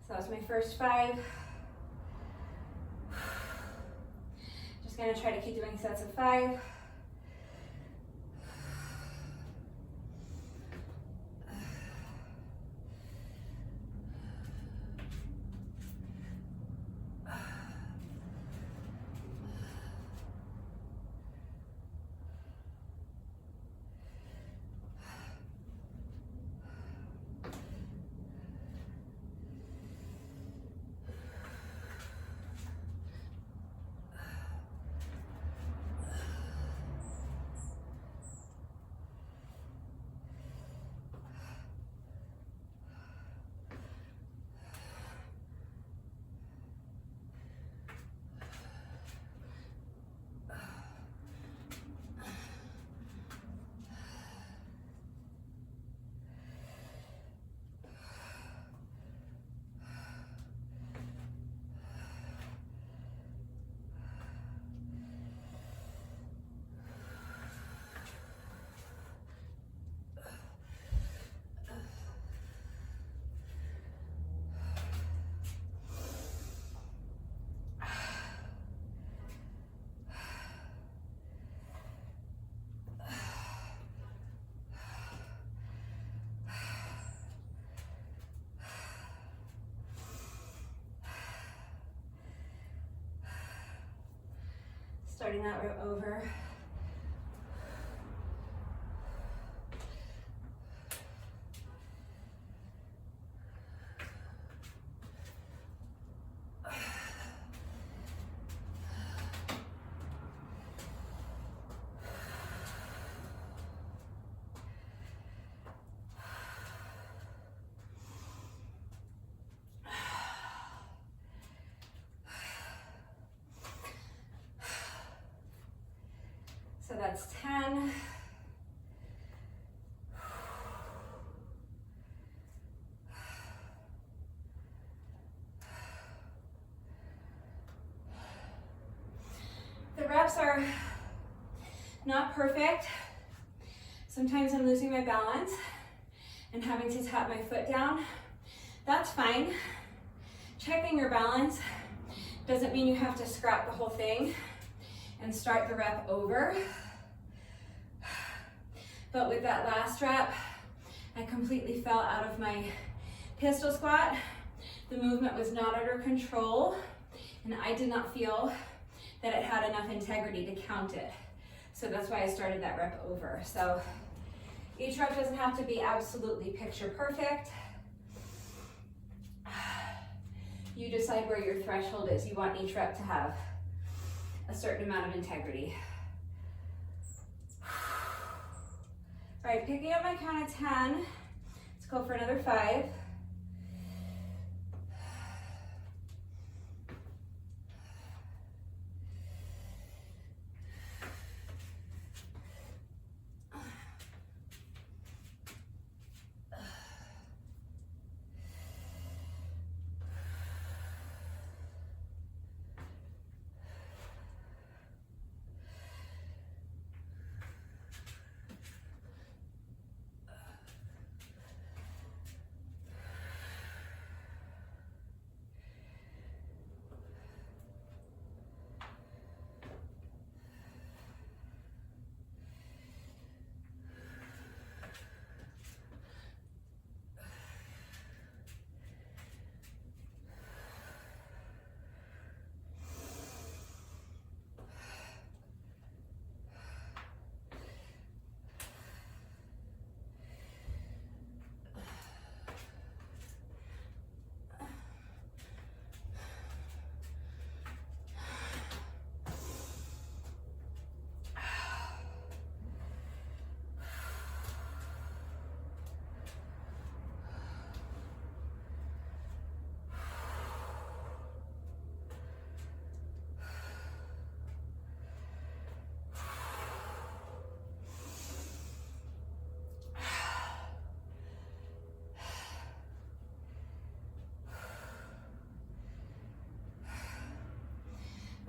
So that was my first 5. Just gonna try to keep doing sets of 5. starting that rep over. So that's 10. The reps are not perfect. Sometimes I'm losing my balance and having to tap my foot down. That's fine. Checking your balance doesn't mean you have to scrap the whole thing and start the rep over. But with that last rep, I completely fell out of my pistol squat. The movement was not under control, and I did not feel that it had enough integrity to count it. So that's why I started that rep over. So each rep doesn't have to be absolutely picture perfect. You decide where your threshold is. You want each rep to have a certain amount of integrity. All right, picking up my count of 10. Let's go for another 5.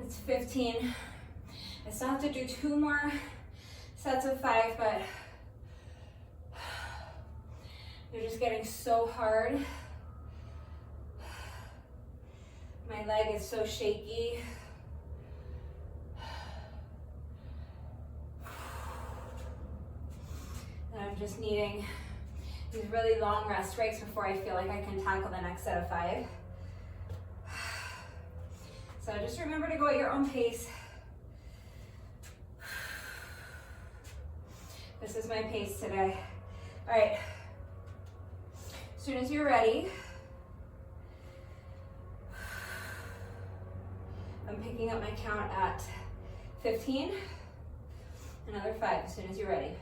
It's 15. I still have to do 2 more sets of 5, but they're just getting so hard. My leg is so shaky. And I'm just needing these really long rest breaks before I feel like I can tackle the next set of 5. So just remember to go at your own pace. This is my pace today. All right, as soon as you're ready, I'm picking up my count at 15, another 5 as soon as you're ready.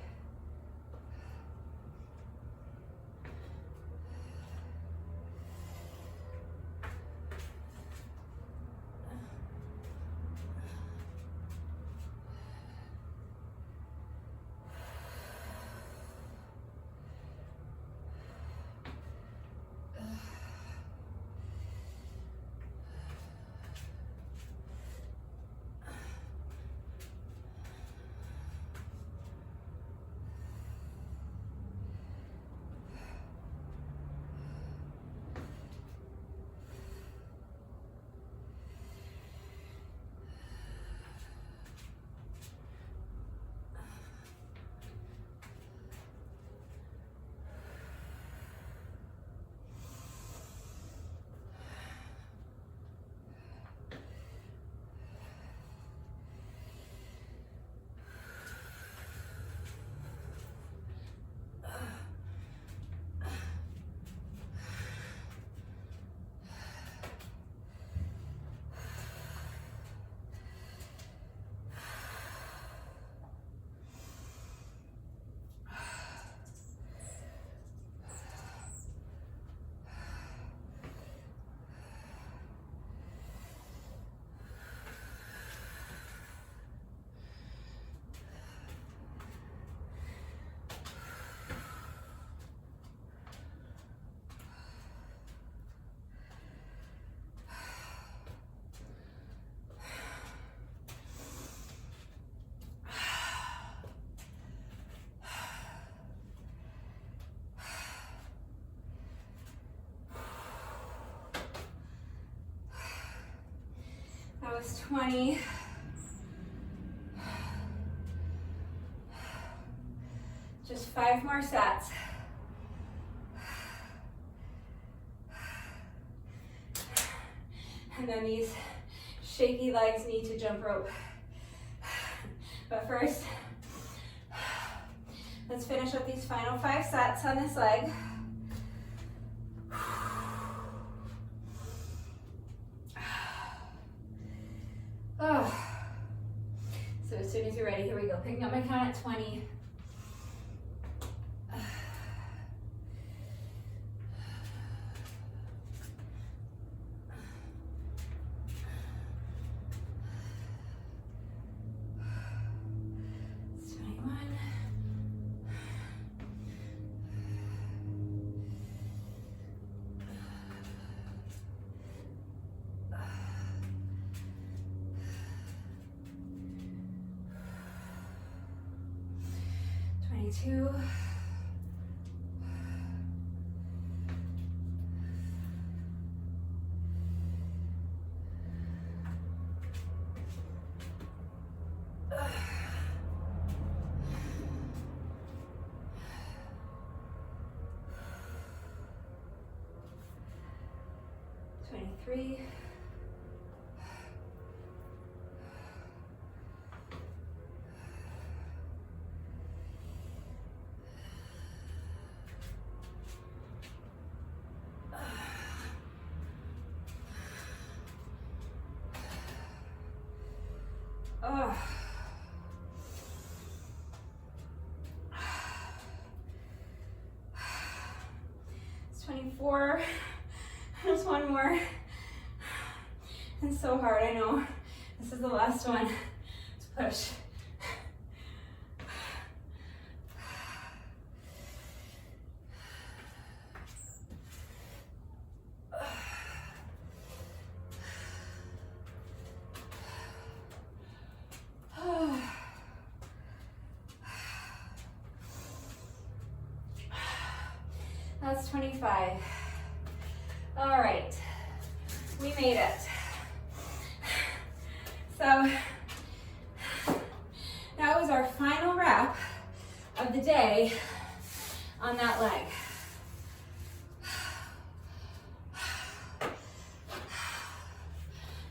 That was 20. Just 5 more sets. And then these shaky legs need to jump rope. But first, let's finish up these final 5 sets on this leg. Oh. So as soon as you're ready, here we go. Picking up my count at 20. Two. Three. Oh. It's 24. There's one more. It's so hard, I know. This is the last one. Let's push. That's 25. All right, we made it. So that was our final wrap of the day on that leg.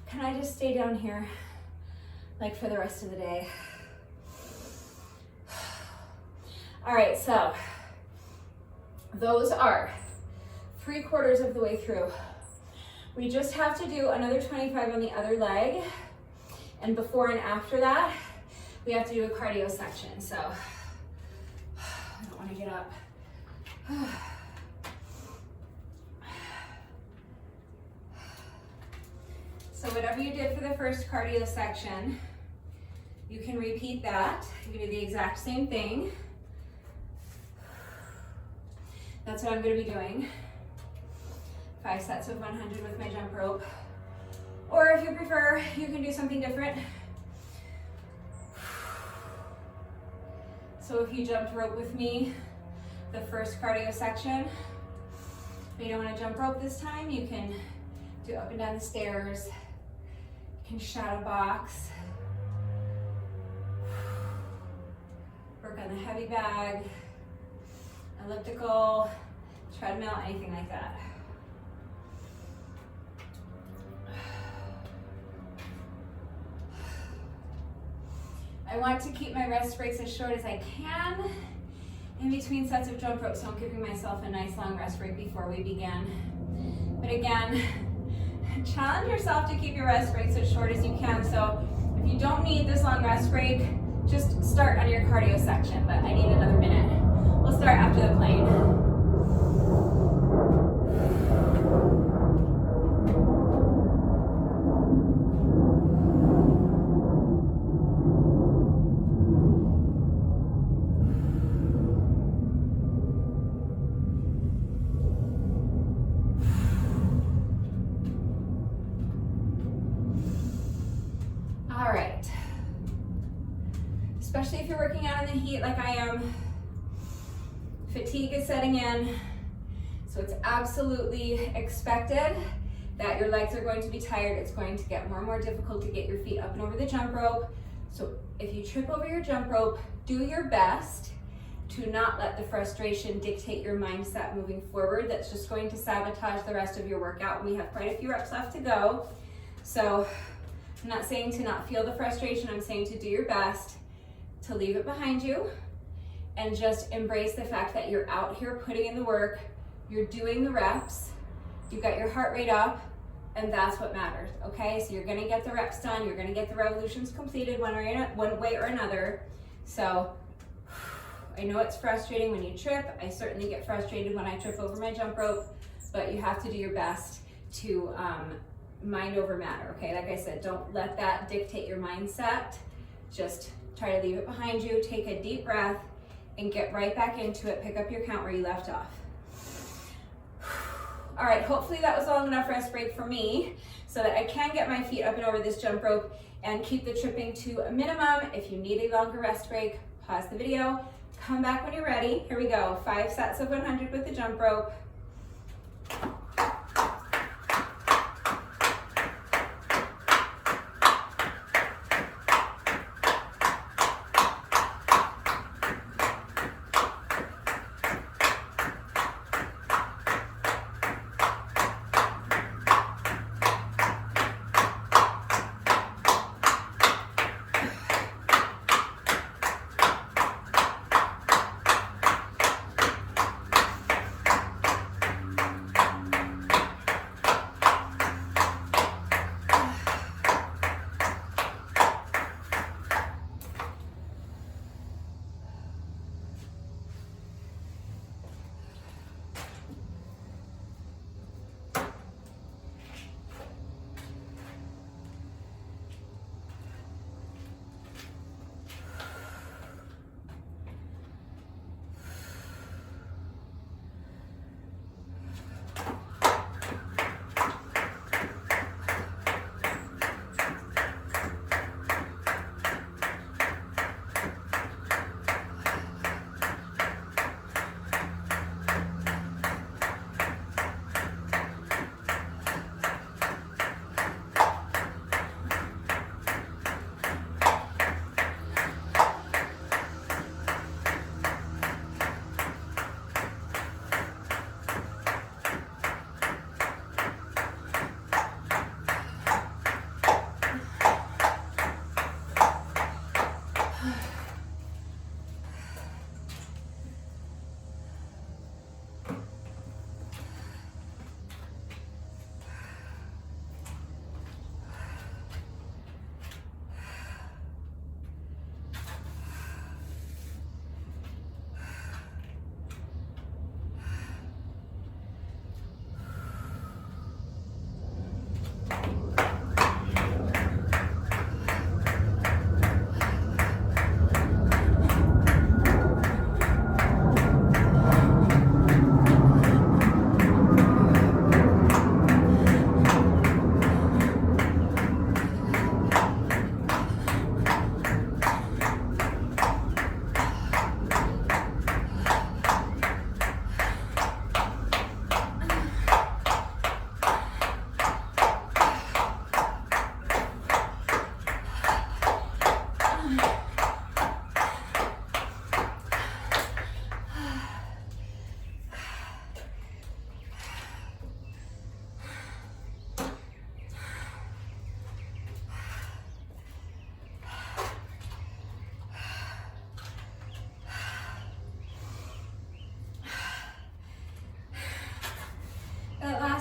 Can I just stay down here like for the rest of the day? All right, so those are 3/4 of the way through. We just have to do another 25 on the other leg. And before and after that, we have to do a cardio section. So I don't want to get up. So whatever you did for the first cardio section, you can repeat that. You can do the exact same thing. That's what I'm going to be doing. 5 sets of 100 with my jump rope. Or if you prefer, you can do something different. So if you jumped rope with me, the first cardio section, if you don't want to jump rope this time, you can do up and down the stairs. You can shadow box. Work on the heavy bag, elliptical, treadmill, anything like that. I want to keep my rest breaks as short as I can in between sets of jump rope, so I'm giving myself a nice long rest break before we begin. But again, challenge yourself to keep your rest breaks as short as you can. So if you don't need this long rest break, just start on your cardio section, but I need another minute. We'll start after the plane. Especially if you're working out in the heat like I am, fatigue is setting in, so it's absolutely expected that your legs are going to be tired. It's going to get more and more difficult to get your feet up and over the jump rope. So if you trip over your jump rope, do your best to not let the frustration dictate your mindset moving forward. That's just going to sabotage the rest of your workout. We have quite a few reps left to go. So I'm not saying to not feel the frustration. I'm saying to do your best to leave it behind you and just embrace the fact that you're out here putting in the work, you're doing the reps, you've got your heart rate up, and that's what matters, okay? So you're gonna get the reps done, you're gonna get the revolutions completed one way or another. So I know it's frustrating when you trip. I certainly get frustrated when I trip over my jump rope, but you have to do your best to mind over matter, okay? Like I said, don't let that dictate your mindset. Just try to leave it behind you, take a deep breath, and get right back into it. Pick up your count where you left off. All right, hopefully that was long enough rest break for me so that I can get my feet up and over this jump rope and keep the tripping to a minimum. If you need a longer rest break, pause the video, come back when you're ready. Here we go, 5 sets of 100 with the jump rope.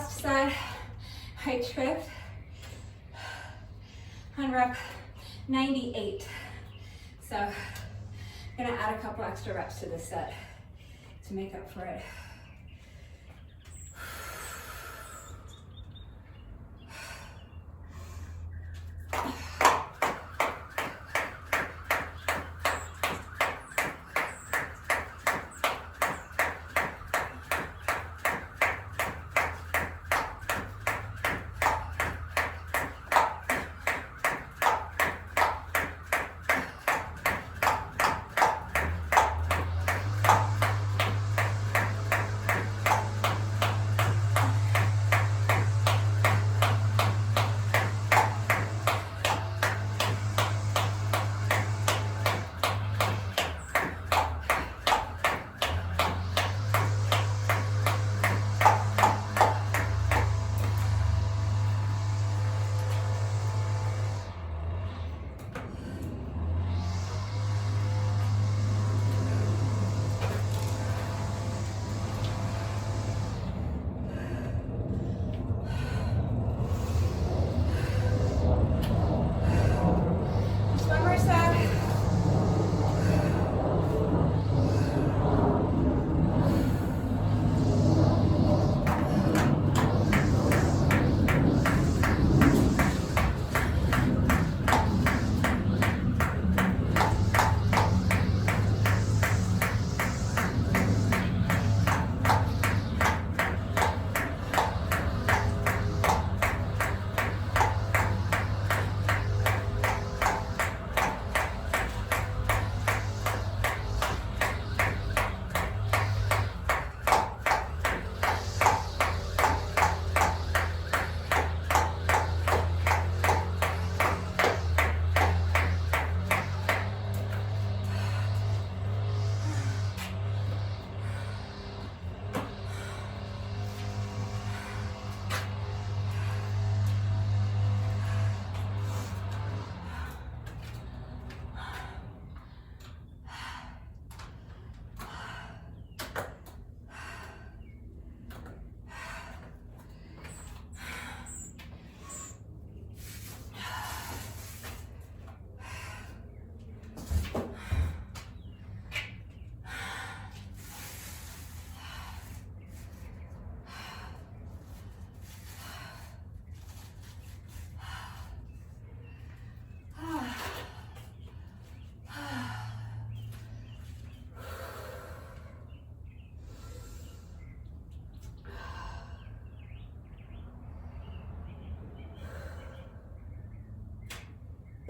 Set, I tripped on rep 98. So I'm gonna add a couple extra reps to this set to make up for it.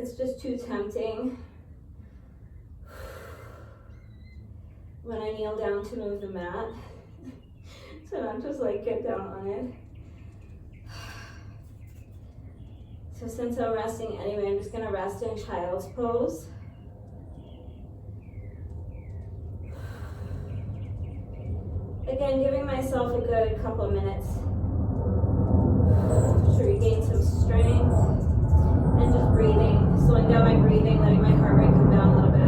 It's just too tempting when I kneel down to move the mat. So don't just like get down on it. So since I'm resting anyway, I'm just gonna rest in child's pose. Again, giving myself a good couple of minutes to regain some strength and just breathing, slowing down my breathing, letting my heart rate come down a little bit.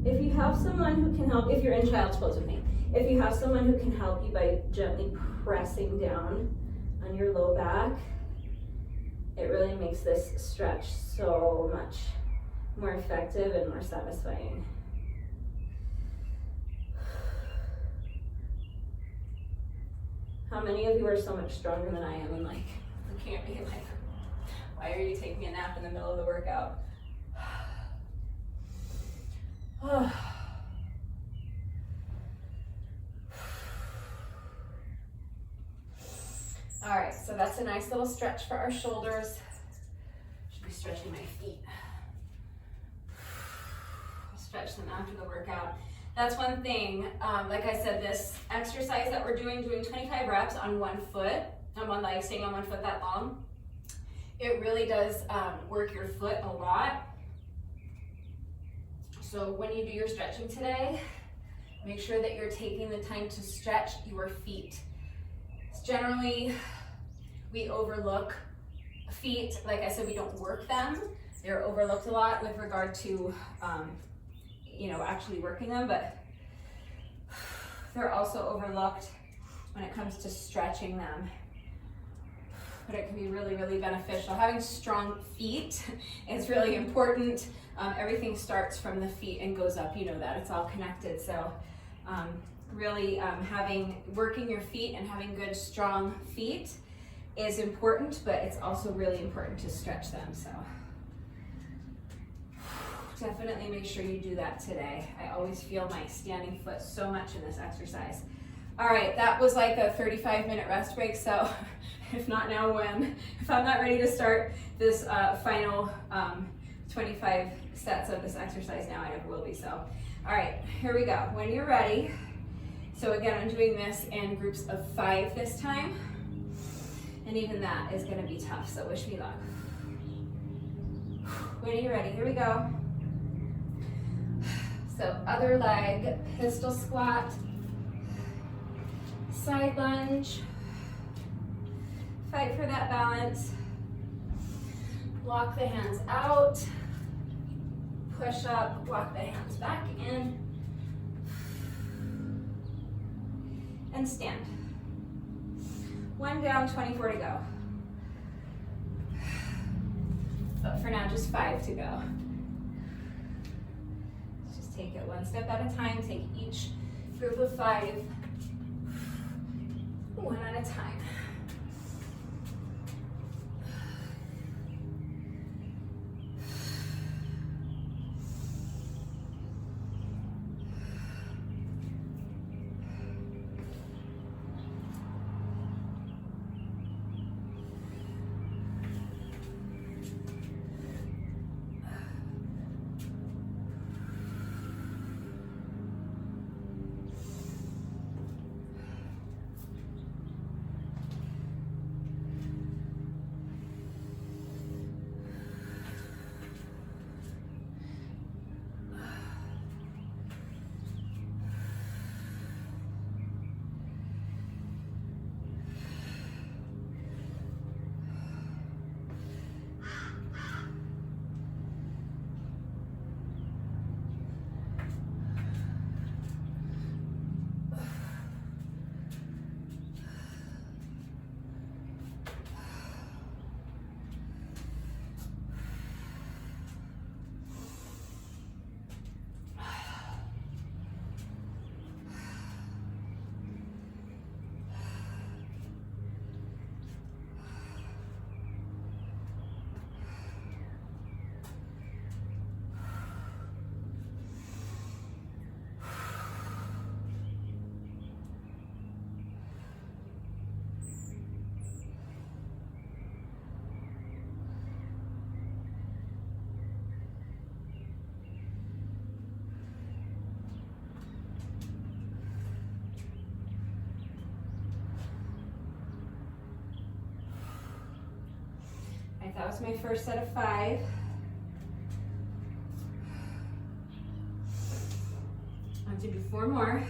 If you have someone who can help, if you're in child's pose with me, if you have someone who can help you by gently pressing down on your low back, it really makes this stretch so much more effective and more satisfying. How many of you are so much stronger than I am and like looking at me like, why are you taking a nap in the middle of the workout? All right, so that's a nice little stretch for our shoulders. Should be stretching my feet. I'll stretch them after the workout. That's one thing, like I said, this exercise that we're doing 25 reps on one foot, on one leg, staying on one foot that long, it really does work your foot a lot. So when you do your stretching today, make sure that you're taking the time to stretch your feet. Generally, we overlook feet. Like I said, we don't work them. They're overlooked a lot with regard to, actually working them, but they're also overlooked when it comes to stretching them. But it can be really, really beneficial. Having strong feet is really important. Everything starts from the feet and goes up. You know that, it's all connected. So really working your feet and having good, strong feet is important, but it's also really important to stretch them. So definitely make sure you do that today. I always feel my standing foot so much in this exercise. All right, that was like a 35-minute rest break, so if not now, when? If I'm not ready to start this final 25 sets of this exercise now, I never will be. So, all right, here we go. When you're ready, so again, I'm doing this in groups of 5 this time, and even that is gonna be tough, so wish me luck. When you're ready, here we go. So other leg, pistol squat, side lunge, fight for that balance, walk the hands out, push up, walk the hands back in, and stand. 1 down, 24 to go. But for now, just 5 to go. Just take it one step at a time. Take each group of 5, one at a time. That was my first set of 5. I want to do 4 more.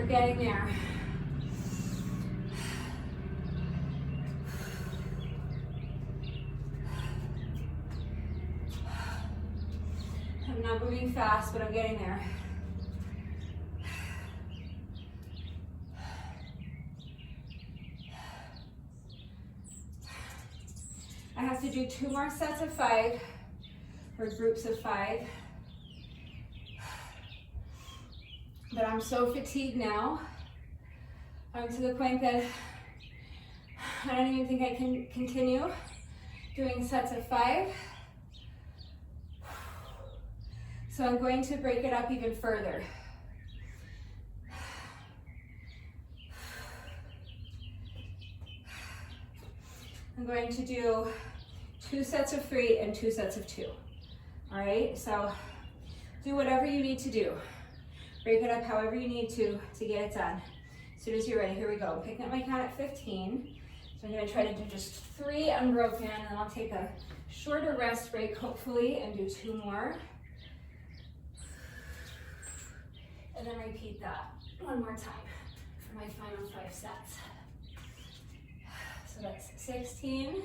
getting there. I'm not moving fast, but I'm getting there. I have to do 2 more sets of 5, or groups of 5. But I'm so fatigued now. I'm to the point that I don't even think I can continue doing sets of 5. So I'm going to break it up even further. I'm going to do 2 sets of 3 and 2 sets of 2. All right, so do whatever you need to do. Break it up however you need to get it done. As soon as you're ready, here we go. I'm picking up my count at 15. So I'm gonna try to do just 3 unbroken, and then I'll take a shorter rest break, hopefully, and do 2 more. And then repeat that 1 more time for my final 5 sets. So that's 16.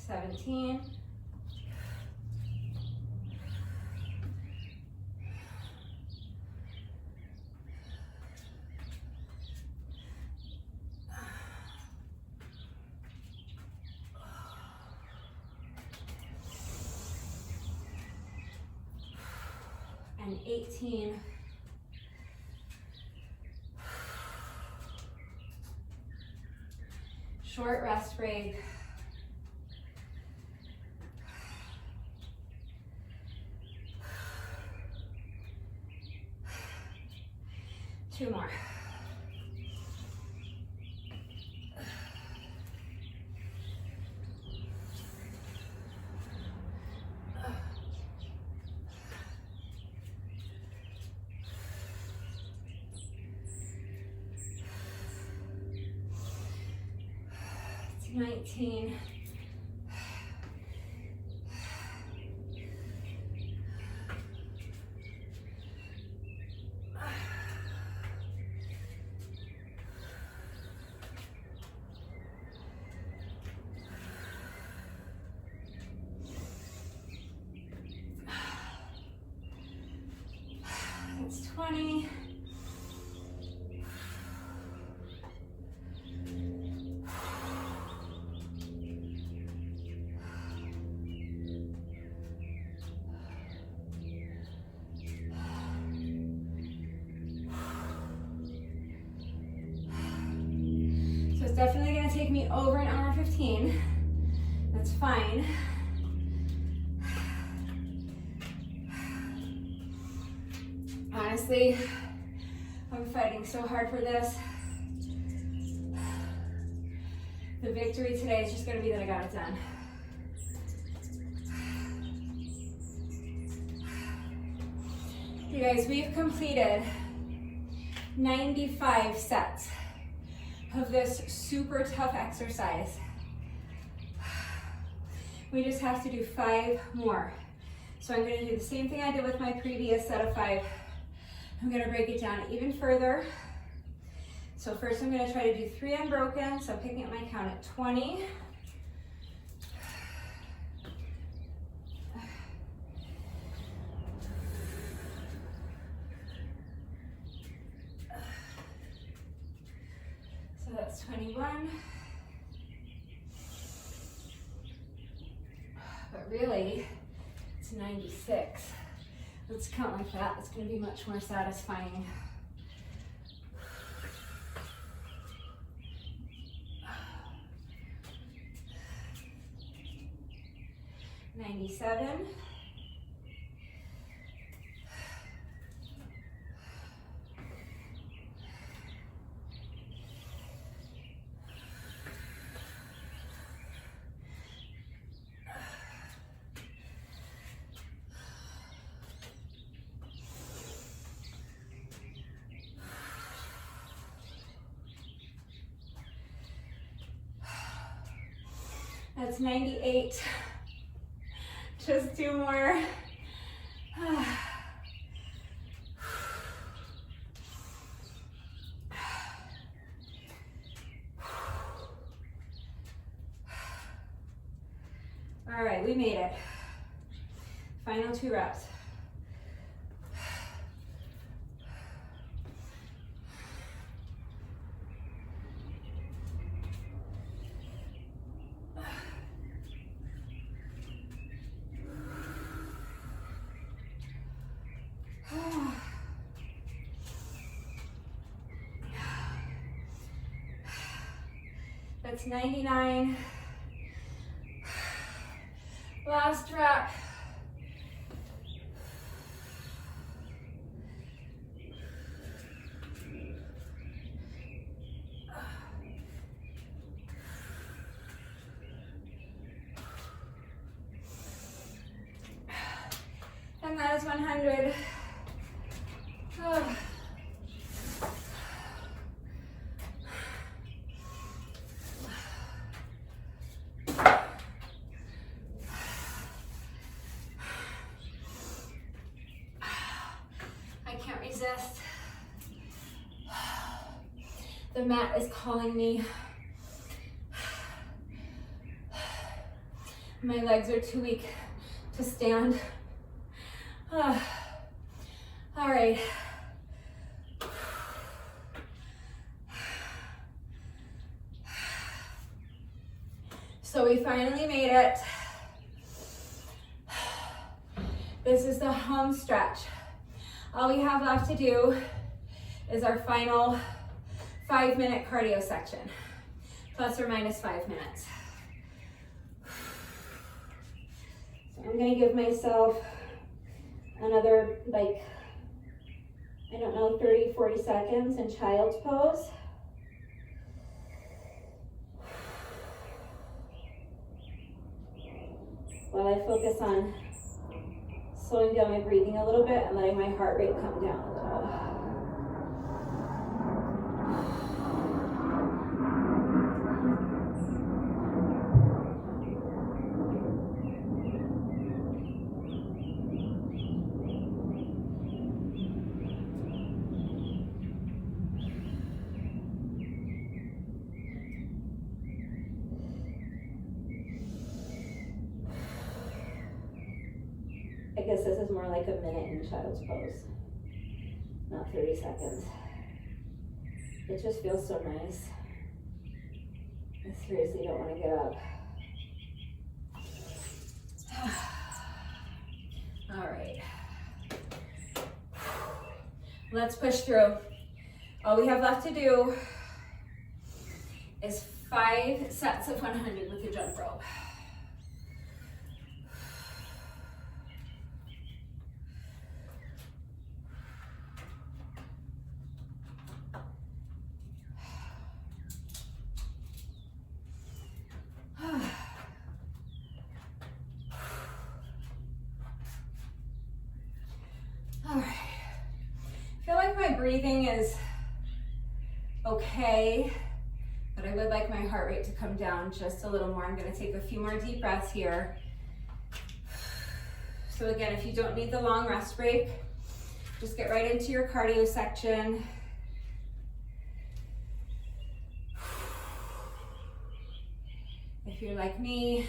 17. 18. Short rest break. 2 more. It's 19. It's 20. So it's definitely going to take me over an hour 15. That's fine. Honestly, I'm fighting so hard for this. The victory today is just going to be that I got it done. You guys, we've completed 95 sets of this super tough exercise. We just have to do 5 more. So I'm going to do the same thing I did with my previous set of 5. I'm going to break it down even further. So first I'm going to try to do 3 unbroken. So I'm picking up my count at 20. So that's 21. But really, it's 96. Let's count like that. It's going to be much more satisfying. $97. That's 98. Just 2 more. All right, we made it. Final 2 reps. That's 99. Last rep. And that is 100. Oh. Resist. The mat is calling me. My legs are too weak to stand. All right. So we finally made it. This is the home stretch. All we have left to do is our final 5-minute cardio section, plus or minus 5 minutes. So I'm gonna give myself another, like, I don't know, 30, 40 seconds in child's pose. While I focus on slowing down my breathing a little bit and letting my heart rate come down a little. I guess this is more like a minute in child's pose, not 30 seconds. It just feels so nice. I seriously don't want to get up. All right. Let's push through. All we have left to do is 5 sets of 100 with the jump rope. All right. I feel like my breathing is okay, but I would like my heart rate to come down just a little more. I'm going to take a few more deep breaths here. So again, if you don't need the long rest break, just get right into your cardio section. If you're like me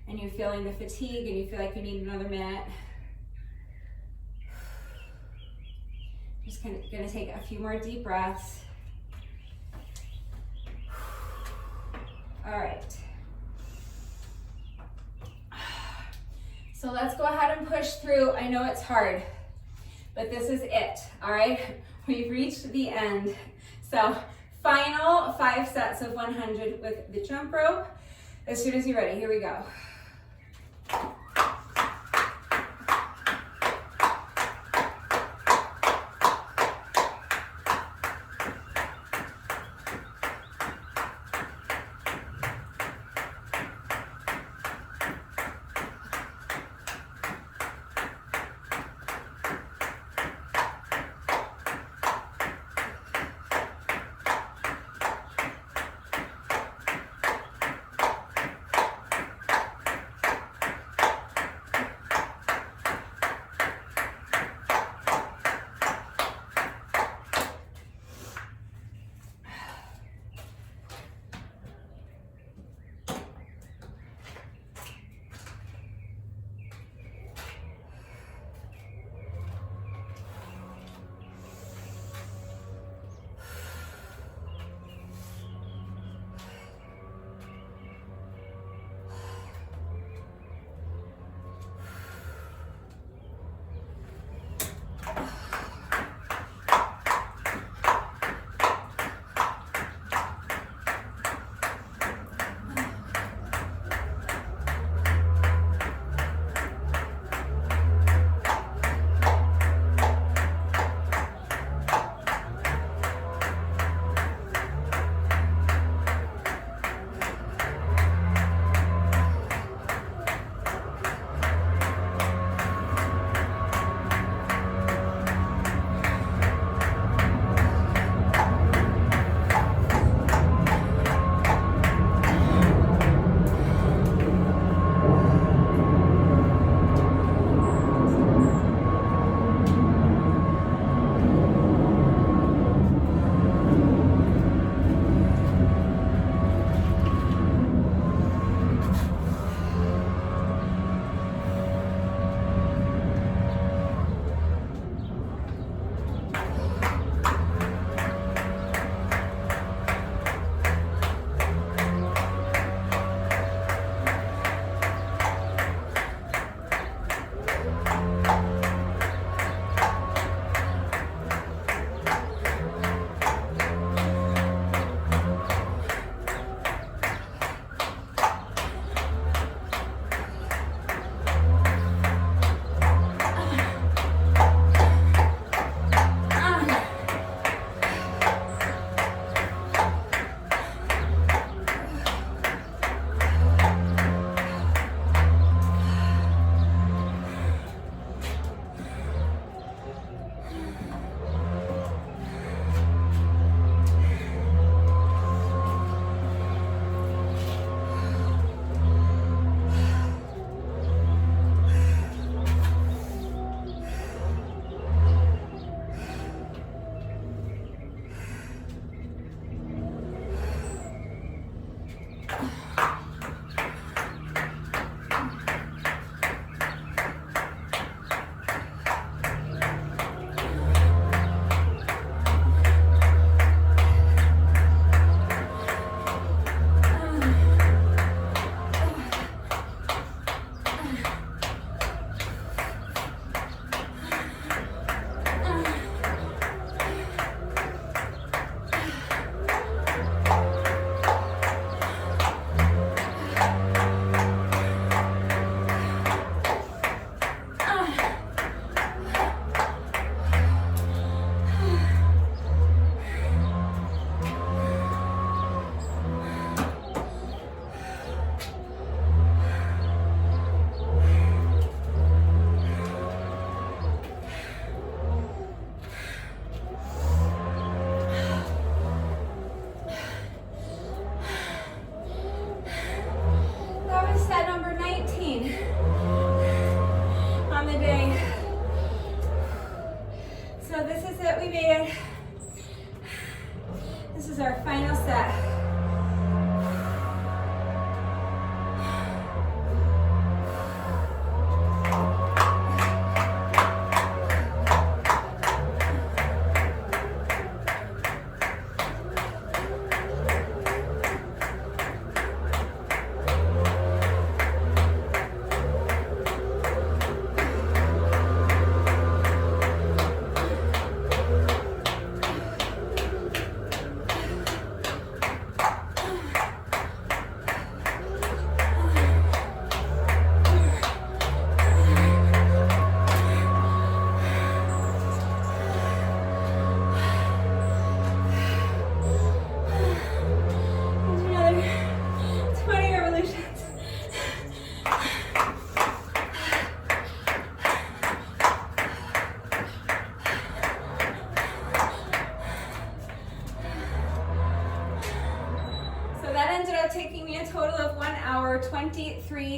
and you're feeling the fatigue and you feel like you need another minute, just gonna take a few more deep breaths. All right. So let's go ahead and push through. I know it's hard, but this is it, all right? We've reached the end. So final 5 sets of 100 with the jump rope. As soon as you're ready, here we go.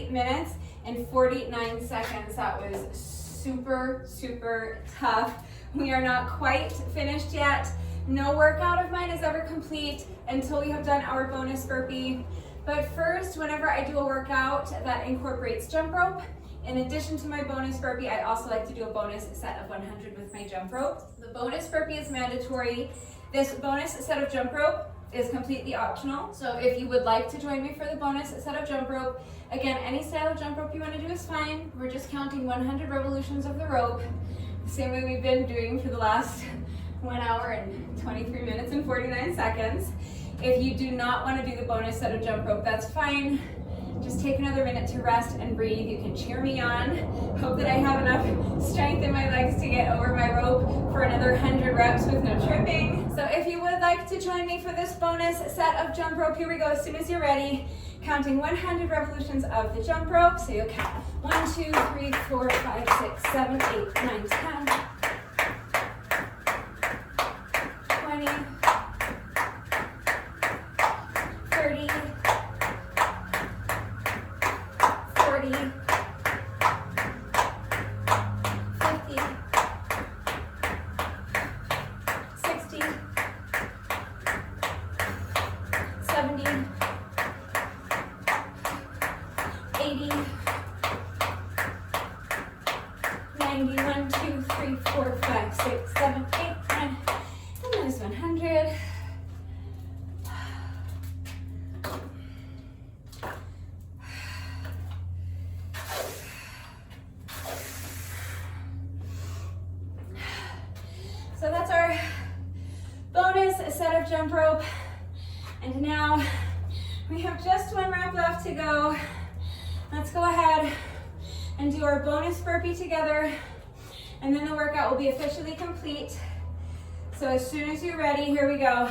3 minutes and 49 seconds. That was super, super tough. We are not quite finished yet. No workout of mine is ever complete until we have done our bonus burpee. But first, whenever I do a workout that incorporates jump rope, in addition to my bonus burpee, I also like to do a bonus set of 100 with my jump rope. The bonus burpee is mandatory. This bonus set of jump rope is completely optional. So if you would like to join me for the bonus set of jump rope, again, any style of jump rope you want to do is fine. We're just counting 100 revolutions of the rope, the same way we've been doing for the last 1 hour and 23 minutes and 49 seconds. If you do not want to do the bonus set of jump rope, that's fine. Just take another minute to rest and breathe. You can cheer me on. Hope that I have enough strength in my legs to get over my rope for another 100 reps with no tripping. So if you would like to join me for this bonus set of jump rope, here we go. As soon as you're ready, counting 100 revolutions of the jump rope. So you'll count 1, 2, 3, 4, 5, 6, 7, 8, 9, 10, 20, 30, 40, 50, 60, 70, 80, 90, 1, 2, 3, 4, 5, 6, 7, 8, 9, and there's 100. So that's our bonus set of jump rope. And now we have just 1 rep left to go. Let's go ahead and do our bonus burpee together, and then the workout will be officially complete. So as soon as you're ready, here we go.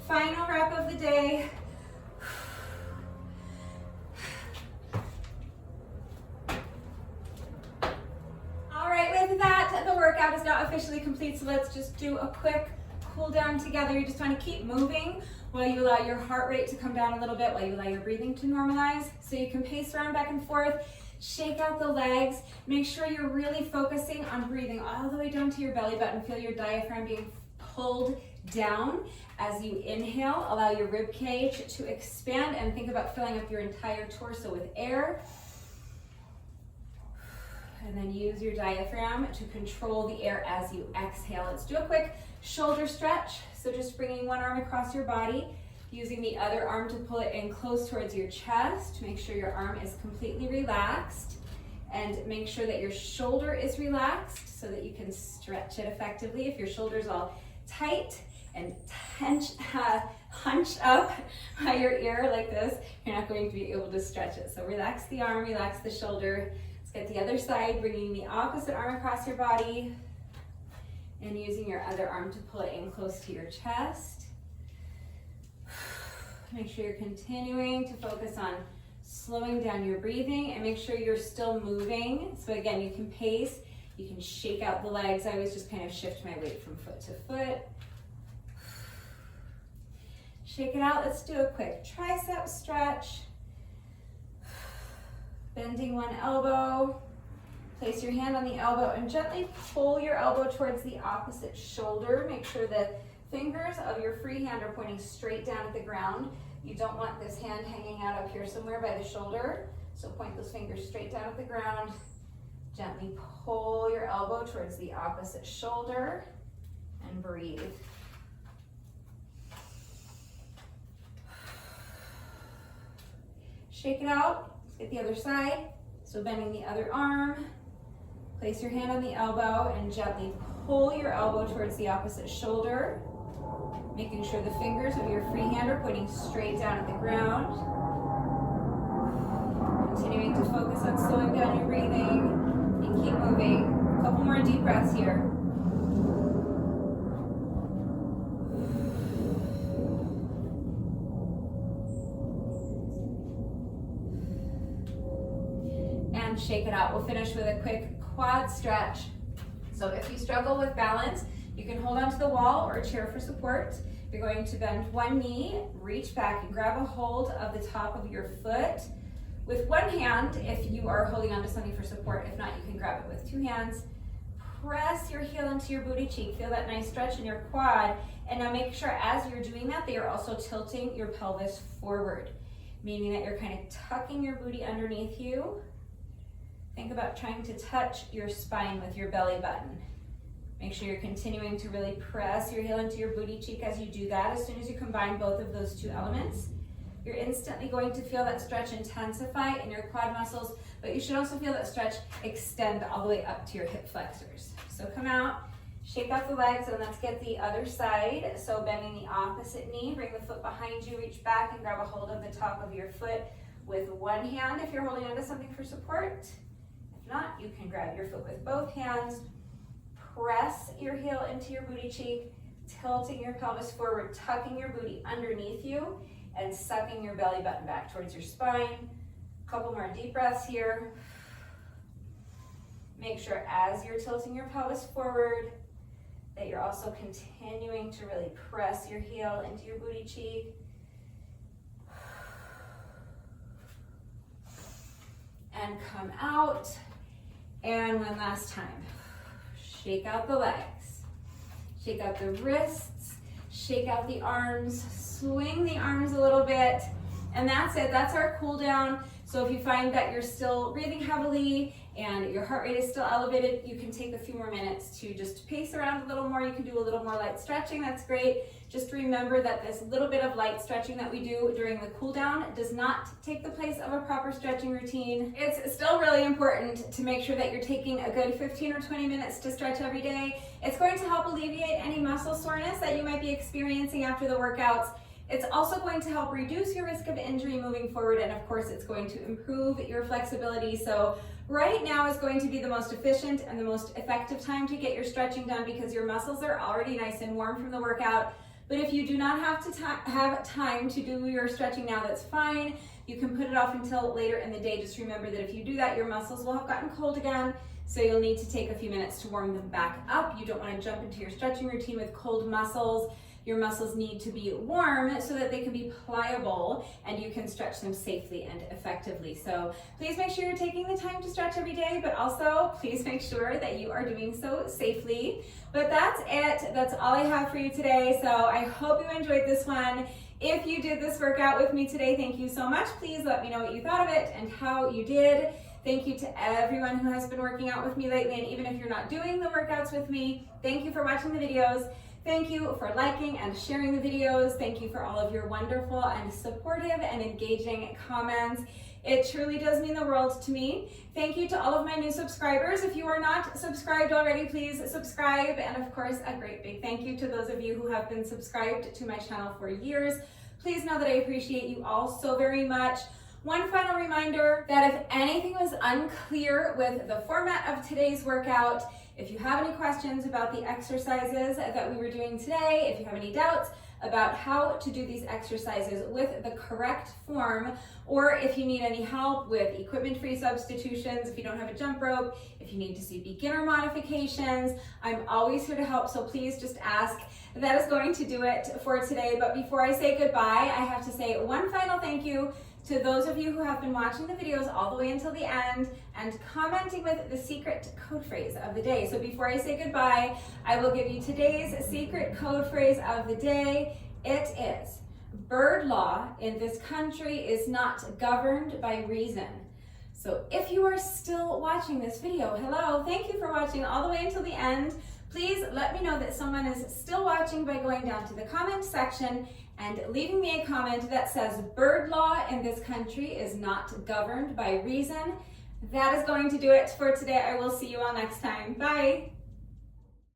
Final rep of the day. All right, with that, the workout is now officially complete, so let's just do a quick cool down together. You just want to keep moving while you allow your heart rate to come down a little bit, while you allow your breathing to normalize. So you can pace around back and forth, shake out the legs. Make sure you're really focusing on breathing all the way down to your belly button. Feel your diaphragm being pulled down as you inhale. Allow your rib cage to expand and think about filling up your entire torso with air. And then use your diaphragm to control the air as you exhale. Let's do a quick shoulder stretch. So just bringing one arm across your body, using the other arm to pull it in close towards your chest. Make sure your arm is completely relaxed, and make sure that your shoulder is relaxed so that you can stretch it effectively. If your shoulder's all tight and hunched up by your ear like this, you're not going to be able to stretch it. So relax the arm, relax the shoulder. Get the other side, bringing the opposite arm across your body and using your other arm to pull it in close to your chest. Make sure you're continuing to focus on slowing down your breathing, and make sure you're still moving. So again, you can pace, you can shake out the legs. I always just kind of shift my weight from foot to foot. Shake it out. Let's do a quick tricep stretch. Bending one elbow, place your hand on the elbow and gently pull your elbow towards the opposite shoulder. Make sure the fingers of your free hand are pointing straight down at the ground. You don't want this hand hanging out up here somewhere by the shoulder. So point those fingers straight down at the ground. Gently pull your elbow towards the opposite shoulder and breathe. Shake it out. Let's get the other side. So bending the other arm, place your hand on the elbow and gently pull your elbow towards the opposite shoulder, making sure the fingers of your free hand are pointing straight down at the ground. Continuing to focus on slowing down your breathing and keep moving. A couple more deep breaths here. Shake it out. We'll finish with a quick quad stretch. So if you struggle with balance, you can hold onto the wall or a chair for support. You're going to bend one knee, reach back and grab a hold of the top of your foot. with one hand if you are holding onto something for support. If not, you can grab it with two hands. Press your heel into your booty cheek. Feel that nice stretch in your quad. And now make sure as you're doing that, that you're also tilting your pelvis forward, meaning that you're kind of tucking your booty underneath you. Think about trying to touch your spine with your belly button. Make sure you're continuing to really press your heel into your booty cheek as you do that. As soon as you combine both of those two elements, you're instantly going to feel that stretch intensify in your quad muscles, but you should also feel that stretch extend all the way up to your hip flexors. So come out, shake out the legs, and let's get the other side. So bending the opposite knee, bring the foot behind you, reach back and grab a hold of the top of your foot with one hand if you're holding onto something for support. If not, you can grab your foot with both hands. Press your heel into your booty cheek, tilting your pelvis forward, tucking your booty underneath you, and sucking your belly button back towards your spine. A couple more deep breaths here. Make sure as you're tilting your pelvis forward that you're also continuing to really press your heel into your booty cheek. And come out. And one last time. Shake out the legs, shake out the wrists, shake out the arms, swing the arms a little bit, and that's it. That's our cool down. So if you find that you're still breathing heavily and your heart rate is still elevated, you can take a few more minutes to just pace around a little more. You can do a little more light stretching. That's great. Just remember that this little bit of light stretching that we do during the cool down does not take the place of a proper stretching routine. It's still really important to make sure that you're taking a good 15 or 20 minutes to stretch every day. It's going to help alleviate any muscle soreness that you might be experiencing after the workouts. It's also going to help reduce your risk of injury moving forward, and of course it's going to improve your flexibility. So right now is going to be the most efficient and the most effective time to get your stretching done because your muscles are already nice and warm from the workout. But if you do not have to have time to do your stretching now, that's fine. You can put it off until later in the day. Just remember that if you do that, your muscles will have gotten cold again, so you'll need to take a few minutes to warm them back up. You don't want to jump into your stretching routine with cold muscles. Your muscles need to be warm so that they can be pliable and you can stretch them safely and effectively. So please make sure you're taking the time to stretch every day, but also please make sure that you are doing so safely. But that's it. That's all I have for you today. So I hope you enjoyed this one. If you did this workout with me today, thank you so much. Please let me know what you thought of it and how you did. Thank you to everyone who has been working out with me lately, and even if you're not doing the workouts with me, thank you for watching the videos. Thank you for liking and sharing the videos. Thank you for all of your wonderful and supportive and engaging comments. It truly does mean the world to me. Thank you to all of my new subscribers. If you are not subscribed already, please subscribe. And of course, a great big thank you to those of you who have been subscribed to my channel for years. Please know that I appreciate you all so very much. One final reminder that if anything was unclear with the format of today's workout, if you have any questions about the exercises that we were doing today, if you have any doubts about how to do these exercises with the correct form, or if you need any help with equipment-free substitutions, if you don't have a jump rope, if you need to see beginner modifications, I'm always here to help, so please just ask. That is going to do it for today, but before I say goodbye, I have to say one final thank you to those of you who have been watching the videos all the way until the end and commenting with the secret code phrase of the day. So before I say goodbye, I will give you today's secret code phrase of the day. It is, bird law in this country is not governed by reason. So if you are still watching this video, hello, thank you for watching all the way until the end. Please let me know that someone is still watching by going down to the comment section and leaving me a comment that says bird law in this country is not governed by reason. That is going to do it for today. I will see you all next time. Bye.